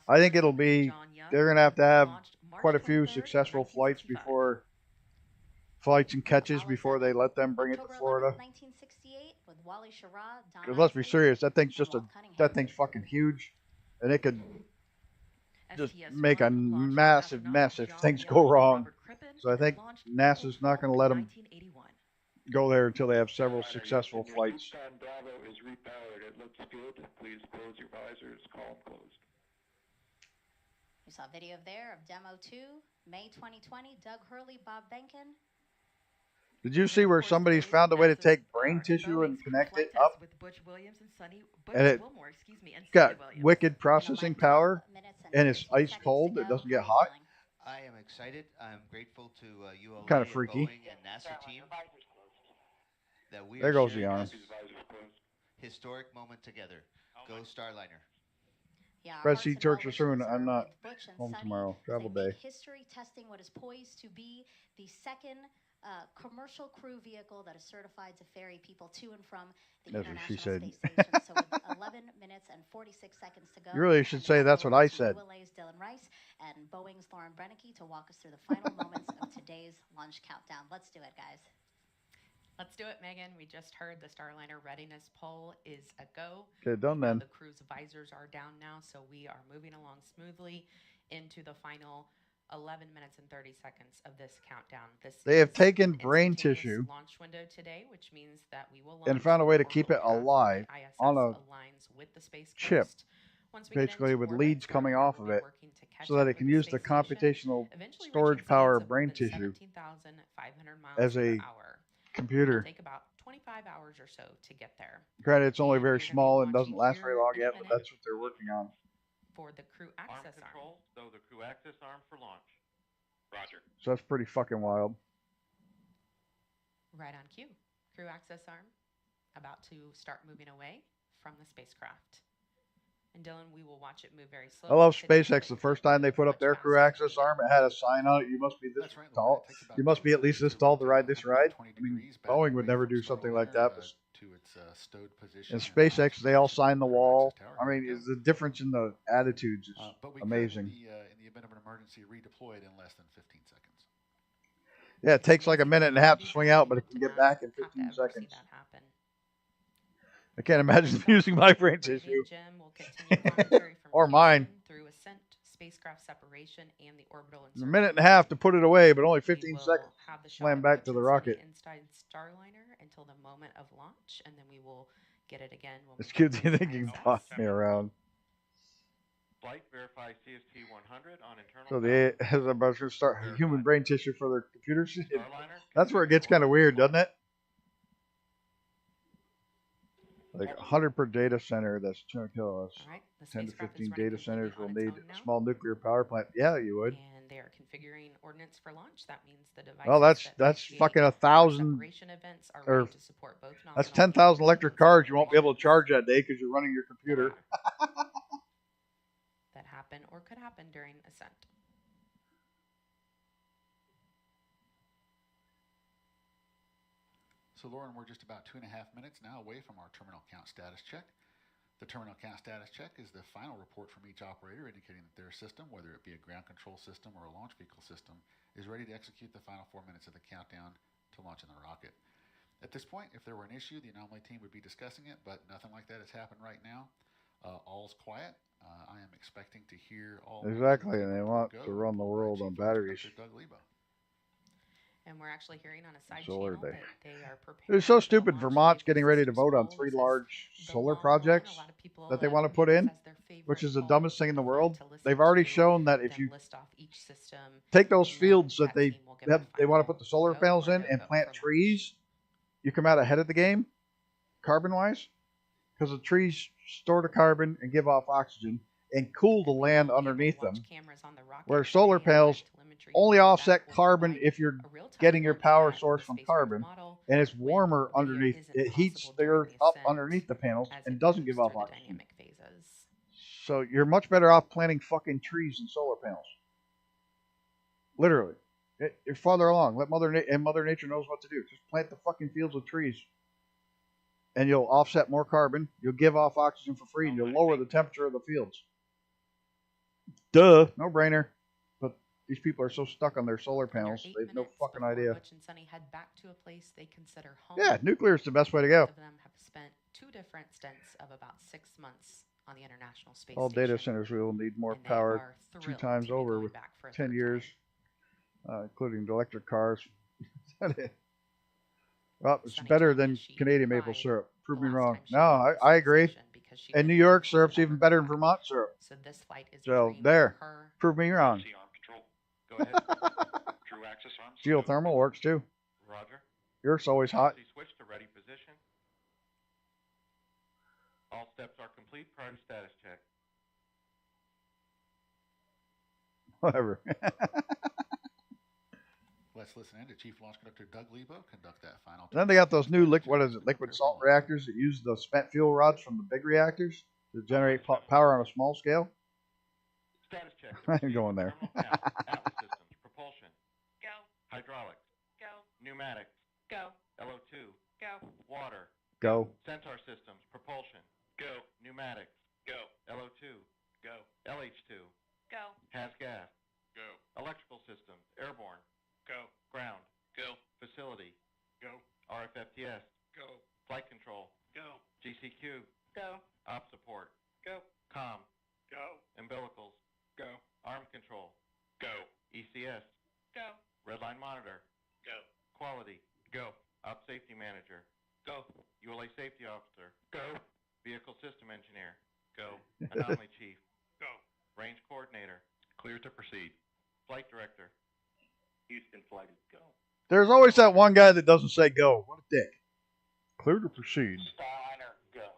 I think it'll be, they're going to have quite a few successful flights and catches before they let them bring it to Florida. 1968 with Wally Schirra, Because let's be serious, that thing's fucking huge, and it could just make a massive mess if things go wrong. So I think NASA's not going to let them go there until they have several successful flights. Bravo is repowered. It looks good. Please close your visors. Column closed. We saw video there of Demo 2, May 2020, Doug Hurley, Bob Benkin. Did you see where somebody's found a way to take brain tissue and connect it up? And it got wicked processing power, and it's ice cold. It doesn't get hot. I am excited. I'm grateful to ULA, Kind of freaky. Boeing, and NASA team that we there are goes the sharing arm. this historic moment together. Go Starliner. Yeah, Red Sea Turks are soon. I'm not home tomorrow. Travel day. History testing what is poised to be the second commercial crew vehicle that is certified to ferry people to and from the That's what she International said. Space Station. So with 11 minutes and 40 46 seconds to go. You really should and say we'll that's go what over I to said. ULA's Dylan Rice and Boeing's Lauren Brennicky to walk us through the final moments of today's launch countdown. Let's do it, guys. Let's do it, Megan. We just heard the Starliner readiness poll is a go. Okay, done We know then. the crew's visors are down now, so we are moving along smoothly into the final 11 minutes and 30 seconds of this countdown. They have taken an brain instantaneous tissue launch window today, which means that we will and launch found a way to when keep it orbital path alive the ISS on a aligns with the Space chip, Coast. Once we get basically into with orbit, leads coming Starliner off will of be it, working to catch so that up it with can the use the space station, computational eventually storage reaching power speeds of more brain than tissue 17,500 miles as per a hour. computer. It'll take about 25 hours or so to get there. Granted, it's only And very we are gonna be small and doesn't launching last very here long in a yet, but minute that's what they're working on. for the crew access arm. Control, throw the crew access arm for launch. Roger. So that's pretty fucking wild. Right on cue. Crew access arm about to start moving away from the spacecraft. And Dylan, we will watch it move very I slowly. love today, SpaceX. but The first time they put up much their crew faster access than arm, it had a sign on it. You must be this That's right, tall. Lauren. It takes about You must 2 be at least minutes this to tall to rotate ride this 120 ride. I mean, degrees back Boeing would away never from do something like Starliner, that. But to its stowed position. in and SpaceX, they all position sign on the crew wall. access tower. I Here mean, we go. the difference in the attitudes is But we amazing. could, in the event of an emergency, redeploy it in less than 15 seconds. Yeah, it takes like a minute and a half to swing out, but it can get back in 15 seconds. I can't imagine using my brain tissue. Jim will continue commentary from Or mine. Houston through ascent, spacecraft separation, and the orbital A insertion. minute and a half to put it away, but only 15 We will seconds. have the Slam shot back of to the Butch and rocket. Sunny inside Starliner until the moment of launch, and then we will get it again. When It's we cute get to to think you can ISS. toss me around. Flight verify CST 100 on internal. So they as I'm about to start human brain tissue for their computers. That's where it gets kind of weird, doesn't it? Like 100 per data center. That's 200 kilowatts. All right, the 10 to spacecraft is 15 running data completely centers will on its need own a now. small nuclear power plant. Yeah, you would. And they are configuring ordnance for launch. That means the devices Well, that's that initiate fucking our 1,000 separation events are or ready to support both that's nominal 10,000 and electric continuous cars you won't be able to operations charge that day because you're running your computer. that happen or could happen during ascent. So, Lauren, we're just about 2.5 minutes now away from our terminal count status check. The terminal count status check is the final report from each operator indicating that their system, whether it be a ground control system or a launch vehicle system, is ready to execute the final 4 minutes of the countdown to launching the rocket. At this point, if there were an issue, the anomaly team would be discussing it, but nothing like that has happened right now. All's quiet. I am expecting to hear all. Exactly, and they want to run the world on batteries. Doug Lebo. And we're actually hearing on a side Solar channel day. that they are preparing. It's so the stupid. launch Vermont's vehicle getting ready to systems vote on poll. 3 This is large the solar long projects one. A lot of people that they want to put view this in, as their favorite which is the poll. dumbest thing in the If you'd world. like to listen They've already to shown that if them you list off each system, take those then fields that that team will give a they want to final put the solar go panels or in and no-go plant for launch. trees, you come out ahead of the game, carbon-wise, because the trees store the carbon and give off oxygen and cool the land underneath them. Where solar panels only offset carbon if you're getting your power source from carbon, and it's warmer underneath. It heats the earth up underneath the panels and doesn't give off oxygen. So you're much better off planting fucking trees than solar panels. Literally. You're farther along. Let Mother Nature knows what to do. Just plant the fucking fields with trees. And you'll offset more carbon. You'll give off oxygen for free, and you'll lower the temperature of the fields. Duh. No brainer. But these people are so stuck on their solar panels, they have no fucking idea. Butch and Sunny head back to a place they consider home. Yeah, nuclear is the best way to go. Both of them have spent 2 different stints of about 6 months on the International Space All Station. data centers will need more and they power are 2 thrilled times to be over going with back for a 10 third years, time. including the electric cars. Well, it's Sunny better told me than she Canadian maple cried syrup. Prove the me last wrong. time she No, left the I space agree. station because she And New didn't York think syrup's she'd even ever better go than back. Vermont syrup. So this flight is a So dream there, for her. prove me wrong. See arm control. Go ahead. Crew access arms. Geothermal works too. Roger. Europe's always hot. Switch to ready position. All steps are complete prior to status check. Whatever. Let's listen in to Chief Launch Conductor Doug Lebo conduct that final. Then they got those new liquid salt reactors that use the spent fuel rods from the big reactors to generate power on a small scale. Status check. I ain't going there. Atlas systems. Propulsion. Go. Hydraulics. Go. Pneumatics. Go. LO2. Go. Water. Go. Sensor systems. Propulsion. Go. Pneumatics. Go. monitor. Go. Quality. Go. Op safety manager. Go. ULA safety officer. Go. Vehicle system engineer. Go. Anomaly chief. Go. Range coordinator. Clear to proceed. Flight director. Houston flight is go. There's always that one guy that doesn't say go. What a dick. Clear to proceed. Starliner, go.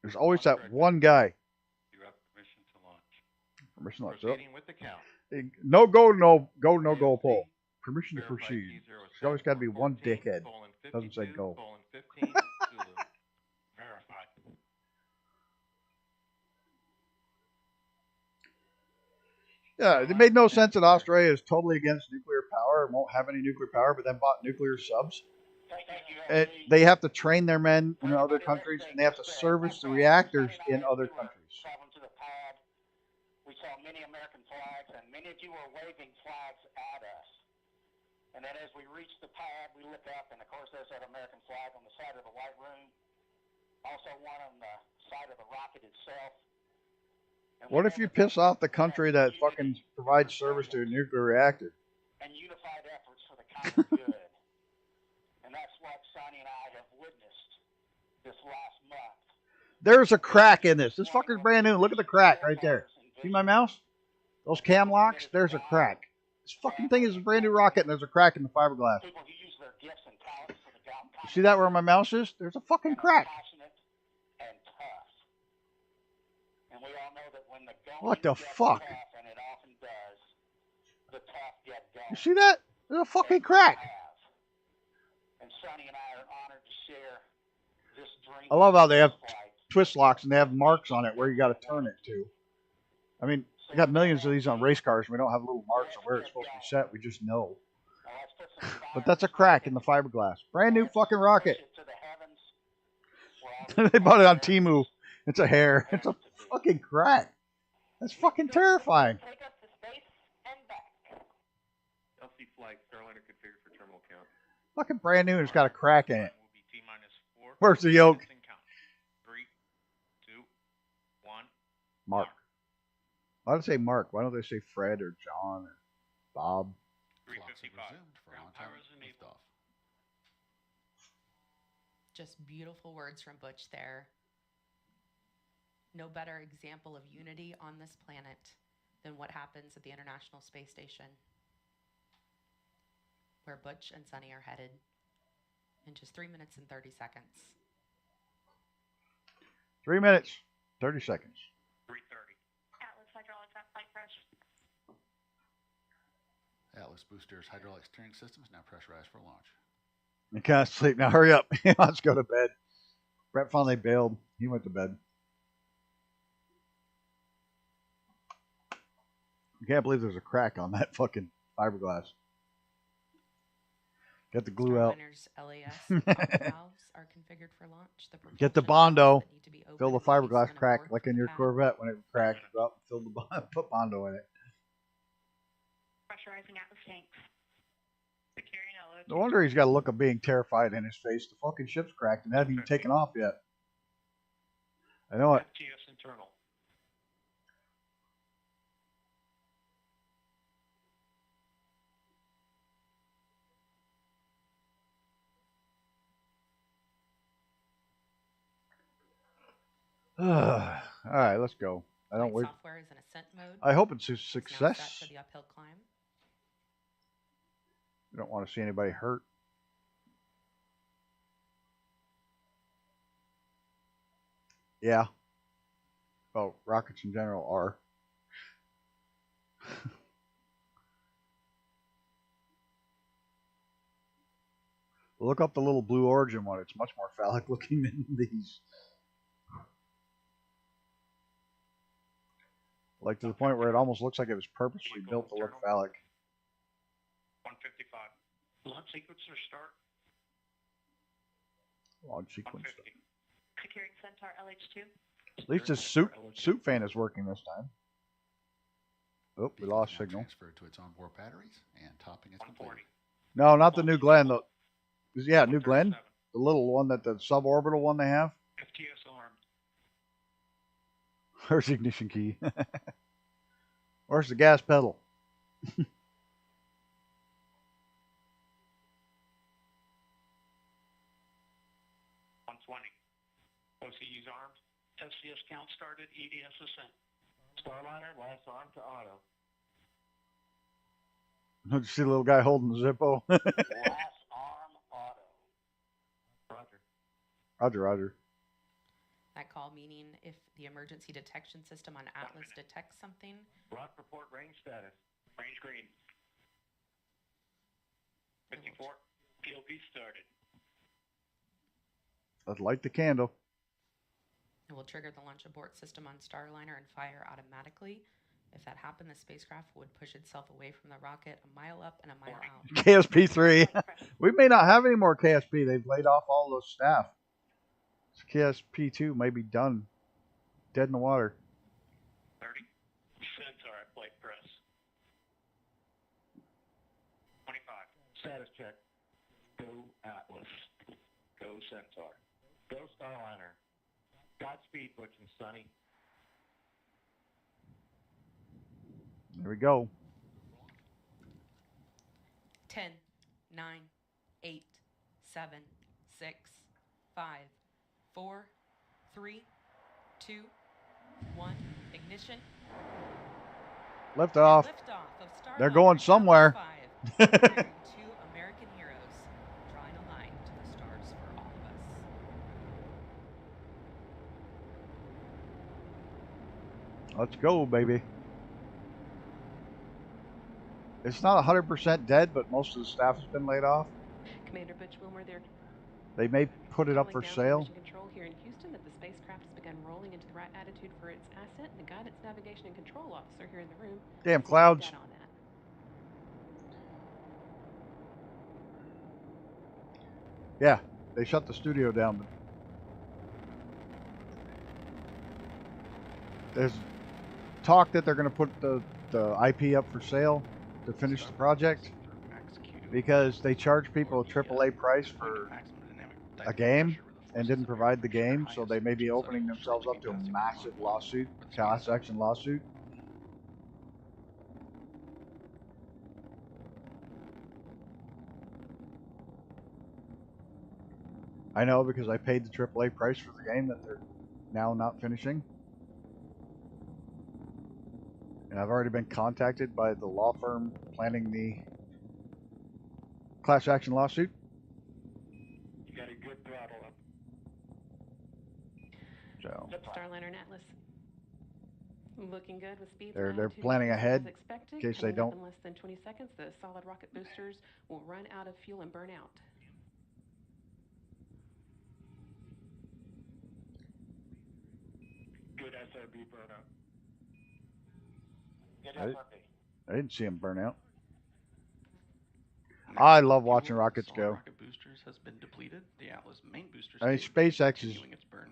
There's always that one guy. You have permission to launch. Permission to launch. Proceeding with the count. No go, no go pole. Permission to proceed. There's always got to be one dickhead. Doesn't say go. 15, Zulu. Verified. Yeah, it made no sense that Australia is totally against nuclear power and won't have any nuclear power, but then bought nuclear subs. They have to train their men in other countries, and they have to service the reactors in other countries. We saw many American flags, and many of you were waving flags at us. And then as we reached the pad, we look up, and of course there's that American flag on the side of the white room. Also one on the side of the rocket itself. What if you piss off the country that fucking provides service to a nuclear reactor? And unified efforts for the common good. And that's what Sonny and I have witnessed this last month. There's a crack in this. This fucker's brand new. Look at the crack right there. See my mouse? Those cam locks? There's a crack. This fucking thing is a brand new rocket, and there's a crack in the fiberglass. You see that where my mouse is? There's a fucking crack. What the fuck? You see that? There's a fucking crack. I love how they have twist locks and they have marks on it where you got to turn it to. I mean, we got millions of these on race cars and we don't have little marks on where it's supposed to be set. We just know. But that's a crack in the fiberglass. Brand new fucking rocket. They bought it on Temu. It's a hair. It's a fucking crack. That's fucking terrifying. LC flight, Starliner configured for terminal count. Fucking brand new and it's got a crack in it. Where's the yoke? 3, 2, 1. Mark. Why do they say Mark? Why don't they say Fred or John or Bob? 355. Ground power is enabled. Just beautiful words from Butch there. No better example of unity on this planet than what happens at the International Space Station, where Butch and Sonny are headed in just 3 minutes and 30 seconds. 3 minutes, 30 seconds. 3:30. Atlas hydraulics at flight press. Atlas boosters hydraulic steering systems now pressurized for launch. You can't sleep now. Hurry up. Let's go to bed. Brett finally bailed. He went to bed. I can't believe there's a crack on that fucking fiberglass. Get the glue out. LAS valves are configured for launch. Get the Bondo. Fill the fiberglass crack like in your Corvette when it cracked. Go out and fill the put Bondo in it. Pressurizing Atlas tanks. Securing LO. No wonder he's got a look of being terrified in his face. The fucking ship's cracked and hasn't even taken off yet. I know it. FTS internal. All right, let's go. I don't wait. Software is in ascent mode. I hope it's a It's now success. set for the uphill climb. We don't want to see anybody hurt. Yeah. Well, rockets in general are. Look up the little Blue Origin one. It's much more phallic looking than these. Like to the point where it almost looks like it was purposely built to look phallic. 155. Launch sequencer start. Launch sequence. Securing Centaur LH2. At least his suit fan is working this time. Oh, we lost signal. Transferred to its onboard batteries and topping is complete. No, not the New Glenn. Yeah, New Glenn. The little one the suborbital one they have. FTS armed. Where's the ignition key? Where's the gas pedal? LCS count started, EDS ascent. Starliner, last arm to auto. You see the little guy holding the Zippo? Last arm auto. Roger. Roger, roger. That call meaning if the emergency detection system on Atlas detects something. Rock report range status. Range green. 54. POP started. Let's light the candle. It will trigger the launch abort system on Starliner and fire automatically. If that happened, the spacecraft would push itself away from the rocket a mile up and a mile out. KSP-3. We may not have any more KSP. They've laid off all those staff. KSP-2 may be done. Dead in the water. 30. Centaur at flight press. 25. Status check. Go Atlas. Go Centaur. Go Starliner. Godspeed, Butch and Sonny. There we go. 10, 9, 8, 7, 6, 5, 4, 3, 2, 1. Ignition. Lift off. Liftoff of Starliner. They're going somewhere. Two American heroes drawing a line to the stars for all of us. Let's go, baby. It's not 100% dead, but most of the staff has been laid off. Commander Butch Wilmore there. They may put it up for sale. Mission control here in Houston that the spacecraft has begun rolling into the right attitude for its ascent, and the guidance, navigation, and control officer here in the room. Damn clouds. On that. Yeah, they shut the studio down. There's talk that they're going to put the IP up for sale to finish the project because they charge people a AAA price for a game and didn't provide the game, so they may be opening themselves up to a massive lawsuit, class action lawsuit. I know because I paid the AAA price for the game that they're now not finishing. And I've already been contacted by the law firm planning the class action lawsuit. You got a good throttle up. So Starliner and Atlas. Looking good with speeds. they're planning ahead in case they don't. In less than 20 seconds, the solid rocket boosters will run out of fuel and burn out. Good SRB burnout. Good I SRB. didn't see them burn out. I love watching rockets go. Rocket boosters has been depleted. The Atlas main booster. I mean, SpaceX has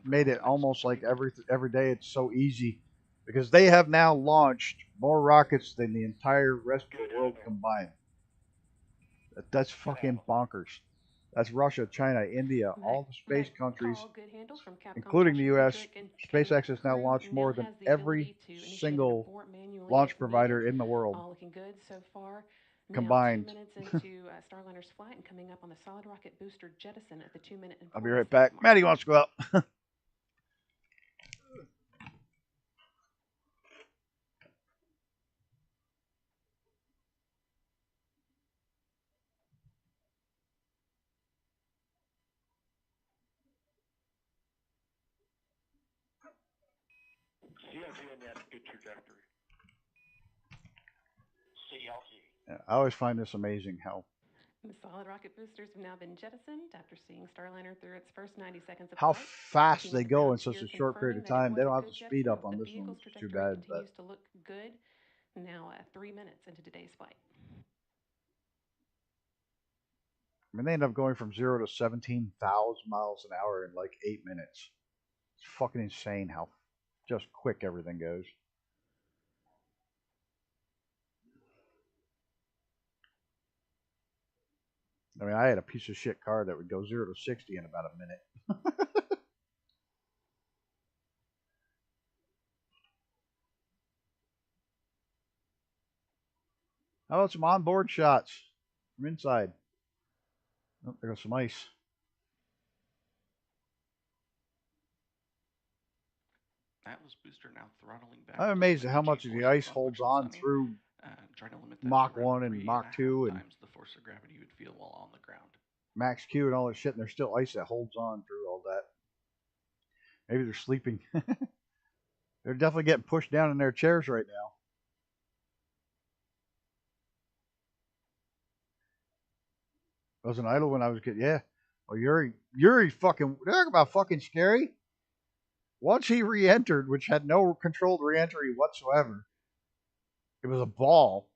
made it almost like every day it's so easy because they have now launched more rockets than the entire rest of the world combined. That's fucking bonkers. That's Russia, China, India, all the space countries, including the U.S. SpaceX has now launched more than every single launch provider in the world All looking good so far. combined. Now 2 minutes into Starliner's flight and coming up on the solid rocket booster jettison at the 2-minute and I'll be right back. Maddie wants to go out. CLG and that's good trajectory. CLG. Yeah, I always find this amazing how The solid rocket boosters have now been jettisoned after seeing Starliner through its first 90 seconds of how flight. fast they go in such a short period of time. They don't have to speed up on this one, which is too bad. But Continues to look good. Now 3 minutes into today's flight. I mean, they end up going from 0 to 17,000 miles an hour in like 8 minutes. It's fucking insane how just quick everything goes. I mean, I had a piece of shit car that would go 0 to 60 in about a minute. How about some onboard shots from inside? Oh, there goes some ice. Atlas booster now throttling back. I'm amazed at how much of the ice holds on through Trying to limit that Mach to around 1 and 3.5 Mach 2 and times the force of gravity you would feel while on the ground. Max Q and all that shit, and there's still ice that holds on through all that. Maybe they're sleeping. They're definitely getting pushed down in their chairs right now. Wasn't idle when I was a kid. Yeah. Oh, Yuri fucking, talk about fucking scary. Once he re-entered, which had no controlled re-entry whatsoever, it was a ball,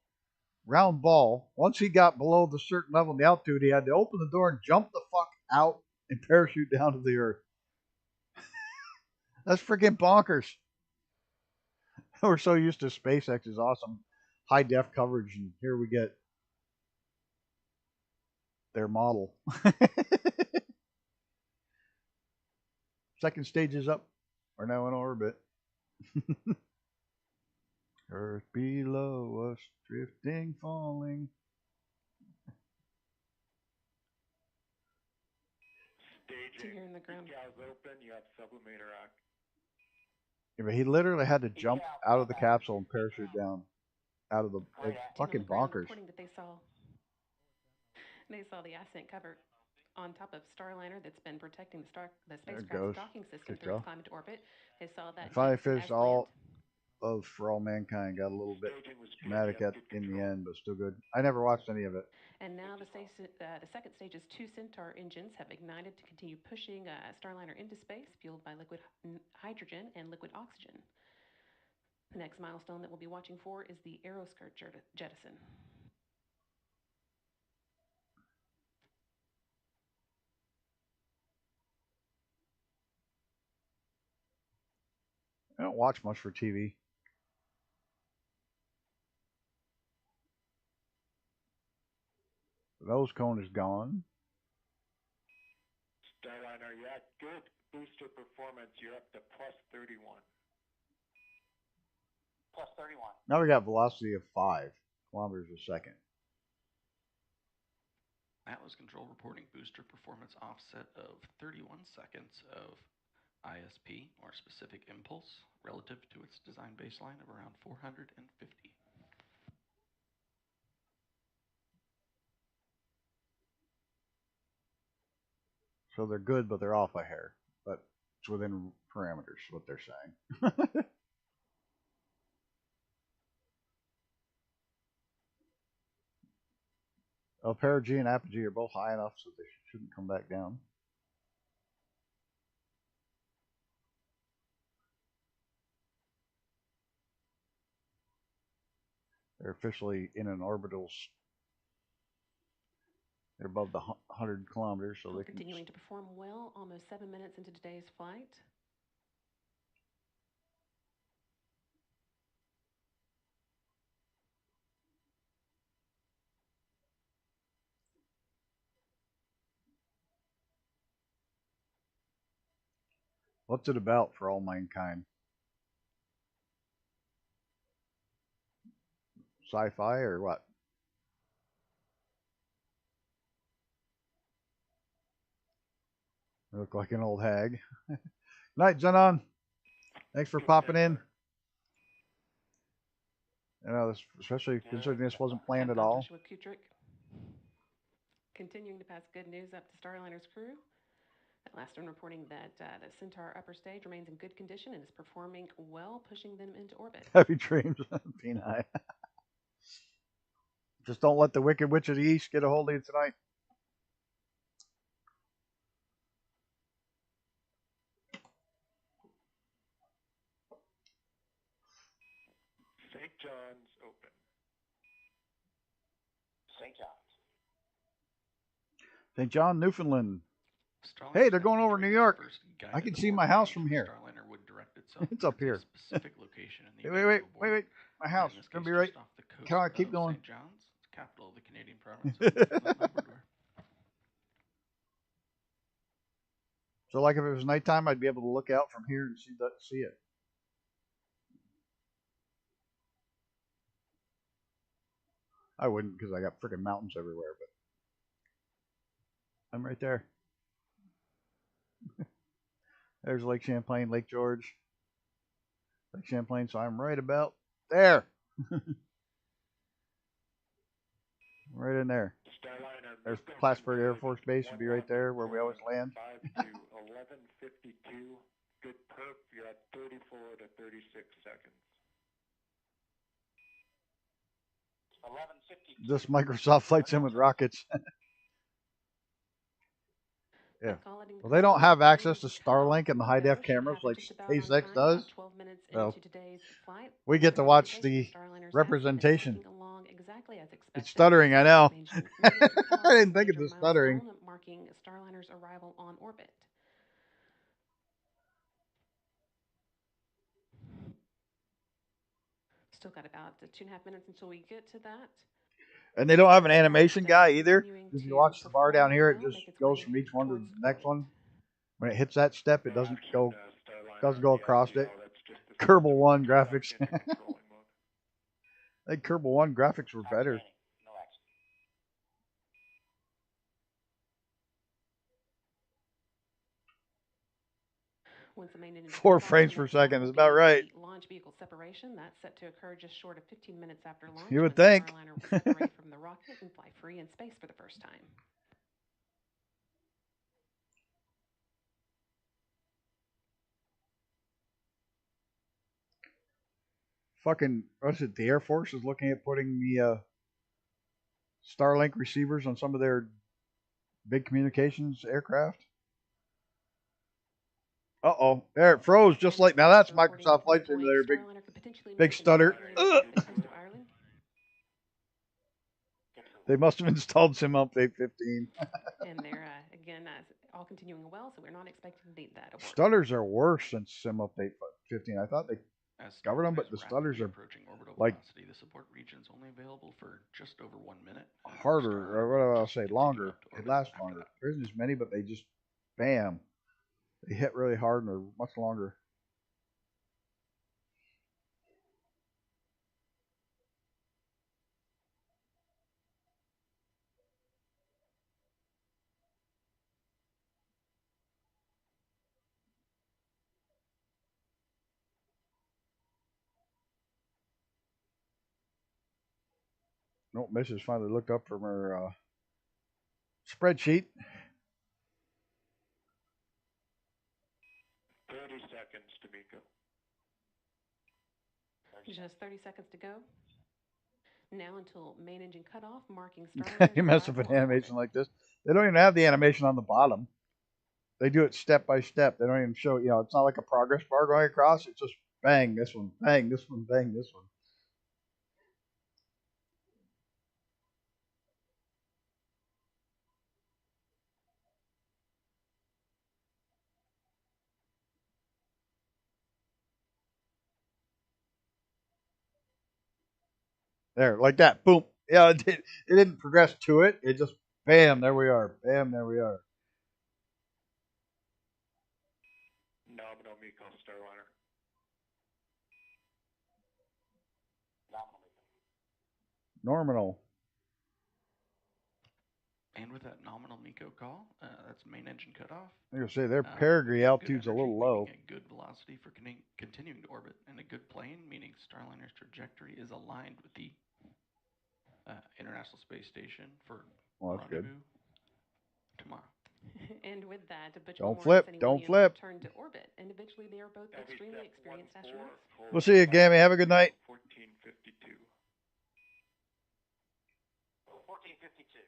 round ball. Once he got below the certain level in the altitude, he had to open the door and jump the fuck out and parachute down to the earth. That's freaking bonkers. We're so used to SpaceX's awesome high def coverage, and here we get their model. Second stage is up. We're now in orbit. Earth below us, drifting, falling. Staging. Here in the ground. Open. You have sublimator rock. Yeah, but he literally had to jump out of the capsule and parachute down out of the fucking bonkers. Reporting that they saw the ascent cover on top of Starliner that's been protecting the spacecraft's docking system through its climb into orbit. They saw that. If I finished all of For All Mankind, got a little bit dramatic in the end, but still good. I never watched any of it. And now the second stage's 2 Centaur engines have ignited to continue pushing Starliner into space, fueled by liquid hydrogen and liquid oxygen. The next milestone that we'll be watching for is the aeroskirt jettison. I don't watch much for TV. The nose cone is gone. Starliner, you had good booster performance. You're up to plus 31. Plus 31. Now we got velocity of 5 kilometers a second. Atlas Control reporting booster performance offset of 31 seconds of ISP, or specific impulse, relative to its design baseline of around 450. So they're good, but they're off a hair. But it's within parameters, what they're saying. Well, perigee and apogee are both high enough, so they shouldn't come back down. They're officially in an orbital. They're above the 100 kilometers, so they can continuing to perform well. Almost 7 minutes into today's flight. What's it about For All Mankind? Sci-fi or what? I look like an old hag. Night, Zenon. Thanks for popping in. You know, especially considering this wasn't planned at all. Continuing to pass good news up to Starliner's crew. At last one reporting that the Centaur upper stage remains in good condition and is performing well, pushing them into orbit. Happy dreams, Peni. Just don't let the Wicked Witch of the East get a hold of you tonight. St. John's open. St. John's. St. John, Newfoundland. Hey, they're going over New York. I can see my house from here. It's up here. Wait. My house. It's going to be right. Come on, keep going. St. John's, capital of the Canadian province of So, like, if it was nighttime, I'd be able to look out from here and see it. I wouldn't, because I got freaking mountains everywhere, but I'm right there. There's Lake Champlain, Lake George. Lake Champlain, so I'm right about there. Right in there. Starliner, There's Miko Plattsburgh Air converge, Force Base would be right there where we always land. 5 to 11:52. Good perp. You're at 34 to 36 seconds. 11:52. This Microsoft Flight Sim with rockets. Yeah. Well, they don't have access to Starlink and the high def cameras like SpaceX does. So we get to watch the representation. It's stuttering, I know. I didn't think of the stuttering. Marking Starliner's arrival on orbit. Still got about 2.5 minutes until we get to that. And they don't have an animation guy either. If you watch the bar down here, it just goes from each one to the next one. When it hits that step, it doesn't go across it. Kerbal 1 graphics. I think Kerbal 1 graphics were better. Once the main engine 4 frames per second is about right. Launch vehicle separation, that's set to occur just short of 15 minutes after launch. You would think. Starliner will separate from the rocket and fly free in space for the first time. Fucking, what's it? The Air Force is looking at putting the Starlink receivers on some of their big communications aircraft. Uh-oh. There, it froze just like, now that's Microsoft Flight Simulator, big stutter. They must have installed Sim Update 15. And they're, again, all continuing well, so we're not expecting to need that aboard. Stutters are worse since Sim Update 15. I thought they covered them, but the stutters are like the support region's only available for just over 1 minute. Harder, or what do I say, longer. They last longer. There isn't as many, but they just, bam. They hit really hard and they're much longer. Nope, Mrs. finally looked up from her spreadsheet. 30 seconds to Miko. Just 30 seconds to go. Now until main engine cutoff, marking Starliner. You mess with an animation like this. They don't even have the animation on the bottom. They do it step by step. They don't even show, it's not like a progress bar going across. It's just bang, this one, bang, this one, bang, this one. There, like that. Boom. Yeah, it didn't progress to it. It just, bam, there we are. Bam, there we are. Nominal Miko Starliner. Nominal. And with that nominal Miko call, that's main engine cutoff. I was gonna say their perigee altitude's a little low. A good velocity for continuing to orbit, and a good plane, meaning Starliner's trajectory is aligned with the International Space Station for rendezvous tomorrow. And with that, don't flip, don't flip. Return to orbit. Individually, they are both extremely experienced astronauts. We'll see you, Gammy. Have a good night. 1452. 1452.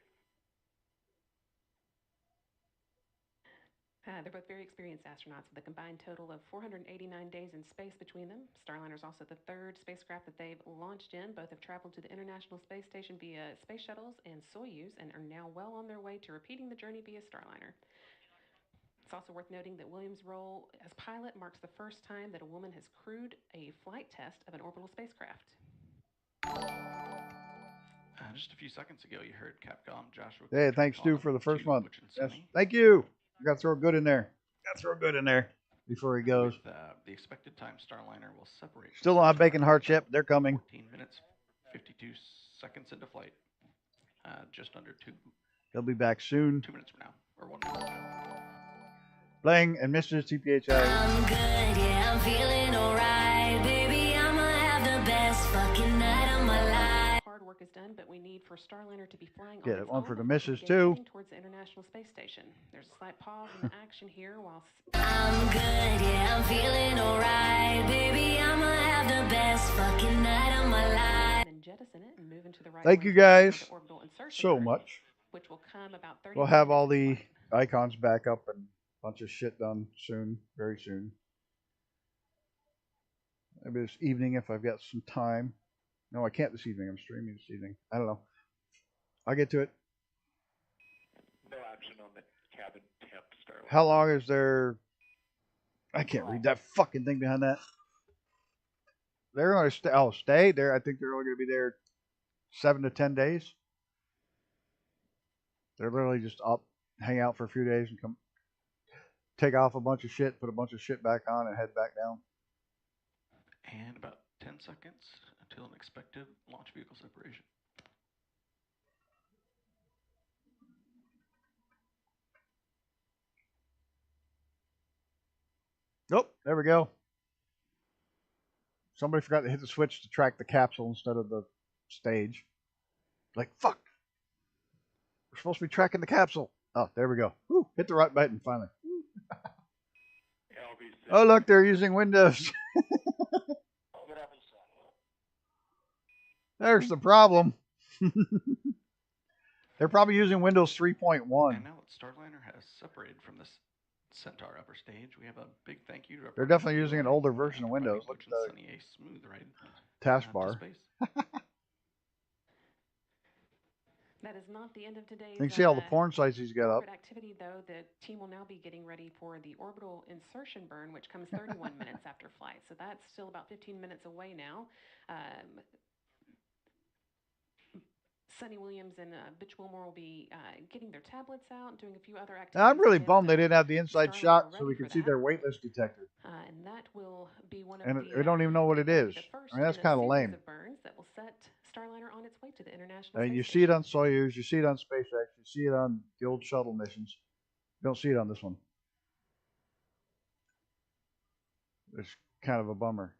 They're both very experienced astronauts with a combined total of 489 days in space between them. Starliner is also the third spacecraft that they've launched in. Both have traveled to the International Space Station via space shuttles and Soyuz and are now well on their way to repeating the journey via Starliner. It's also worth noting that Williams' role as pilot marks the first time that a woman has crewed a flight test of an orbital spacecraft. Just a few seconds ago, you heard Capcom Joshua. Hey, thanks, Stu, for the first month. Yes, thank you. I got to throw good in there. Before he goes. With the expected time, Starliner will separate. Still don't have bacon hearts yet. They're coming. 14 minutes, 52 seconds into flight. Just under 2. They'll be back soon. 2 minutes from now, or 1 minute from now. Blang and Mr. TPHI. I'm good, yeah, I'm feeling alright, baby. for Starliner to be flying Yeah, on its one own for the before missus begin too. heading towards the International Space Station. There's a slight pause in the action here while I'm good, yeah, I'm feeling alright. Baby, I'ma have the best fucking night of my life. then jettison it and move into the right Thank one you to begin guys the orbital insertion so burn, much. which will come about 30 We'll have minutes all into the flight. icons back up and a bunch of shit done soon, very soon. Maybe this evening if I've got some time. No, I can't this evening. I'm streaming this evening. I don't know. I'll get to it. No action on the cabin temp, Starliner. How long is there? I can't read that fucking thing behind that. They're going to stay. Oh, stay there. I think they're only going to be there 7 to 10 days. They're literally just up, hang out for a few days, and come take off a bunch of shit, put a bunch of shit back on, and head back down. And about 10 seconds until an expected launch vehicle separation. Nope, there we go. Somebody forgot to hit the switch to track the capsule instead of the stage. Like, fuck. We're supposed to be tracking the capsule. Oh, there we go. Woo, hit the right button finally. Oh, look, they're using Windows. There's the problem. They're probably using Windows 3.1. And now that Starliner has separated from this Centaur upper stage, we have a big thank you to our They're definitely using an older version of Windows. Look at the Sunny, a smooth ride taskbar. That is not the end of today's You can see all the porn sites he's got up. activity, though. The team will now be getting ready for the orbital insertion burn, which comes 31 minutes after flight. So that's still about 15 minutes away now. Sonny Williams and Bitch Wilmore will be getting their tablets out, doing a few other activities. Now, I'm really bummed they didn't have the inside shot so we could see their weightless detector. And that will be one of And the, we don't even know what it is. I mean, that's kind of lame. of burns that will set Starliner on its way to the International I mean, Space you Station. see it on Soyuz, you see it on SpaceX, you see it on the old shuttle missions. You don't see it on this one. It's kind of a bummer.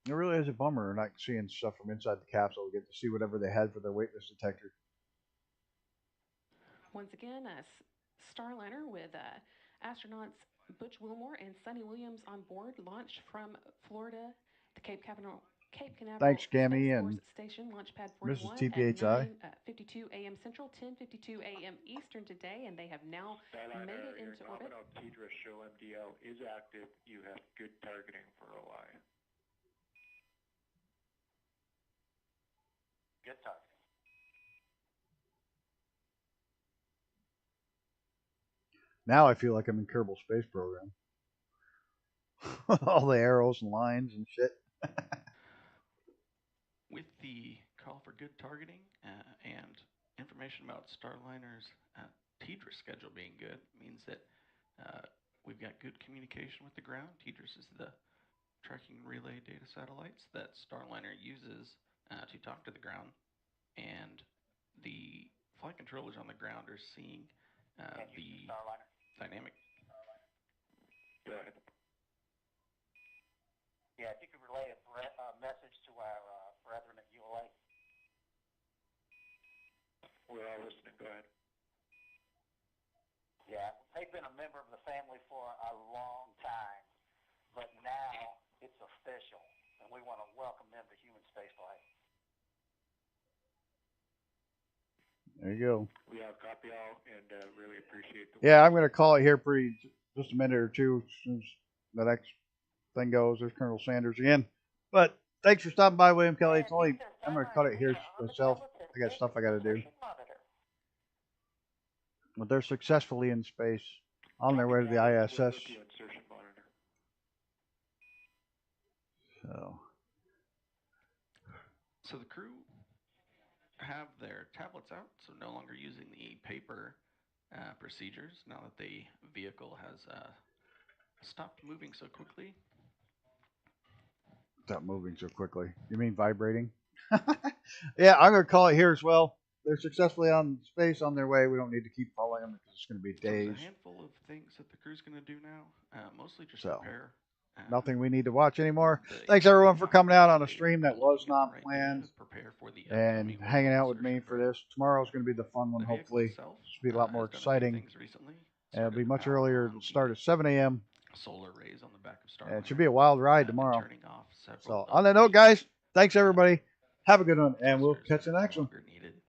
It really is a bummer not seeing stuff from inside the capsule. We get to see whatever they had for their weightless detector. Once again, Starliner with astronauts Butch Wilmore and Sonny Williams on board launched from Florida to Cape Canaveral Thanks, Gammy Space and Force Station, Launch Pad Mrs. 41 TPHI. at 9:52 a.m. Central, 10:52 a.m. Eastern today, and they have now made it into orbit. Tidra show MDL is active. You have good targeting for OI. Good targeting. Now I feel like I'm in Kerbal Space Program. All the arrows and lines and shit. With the call for good targeting and information about Starliner's TDRS schedule being good, means that we've got good communication with the ground. TDRS is the tracking relay data satellites that Starliner uses to talk to the ground, and the flight controllers on the ground are seeing the dynamic. Go ahead. Yeah, if you could relay a message to our brethren at ULA. We're all listening. Go ahead. Yeah, they've been a member of the family for a long time, but now it's official, and we want to welcome them to human spaceflight. There you go. We have copy all and really appreciate the. Yeah, I'm going to call it here just a minute or two as soon as the next thing goes. There's Colonel Sanders again. But thanks for stopping by, William Kelly. I'm going to cut it here myself. I got stuff I got to do. But they're successfully in space on their way to the ISS. So the crew have their tablets out, so no longer using the paper procedures now that the vehicle has stopped moving so quickly. Stop moving so quickly. You mean vibrating? Yeah, I'm going to call it here as well. they're successfully on space on their way. We don't need to keep following them because it's going to be So there's days. a handful of things that the crew's going to do now, mostly just So, prepare. nothing we need to watch anymore. Thanks everyone for coming out on a stream that was not planned and hanging out with me for this. Tomorrow's going to be the fun one, hopefully. Should be a lot more exciting. And it'll be much earlier. It'll start at 7 a.m. Solar rays on the back of Starliner. And it should be a wild ride tomorrow. So on that note, guys, thanks everybody. Have a good one, and we'll catch you next one.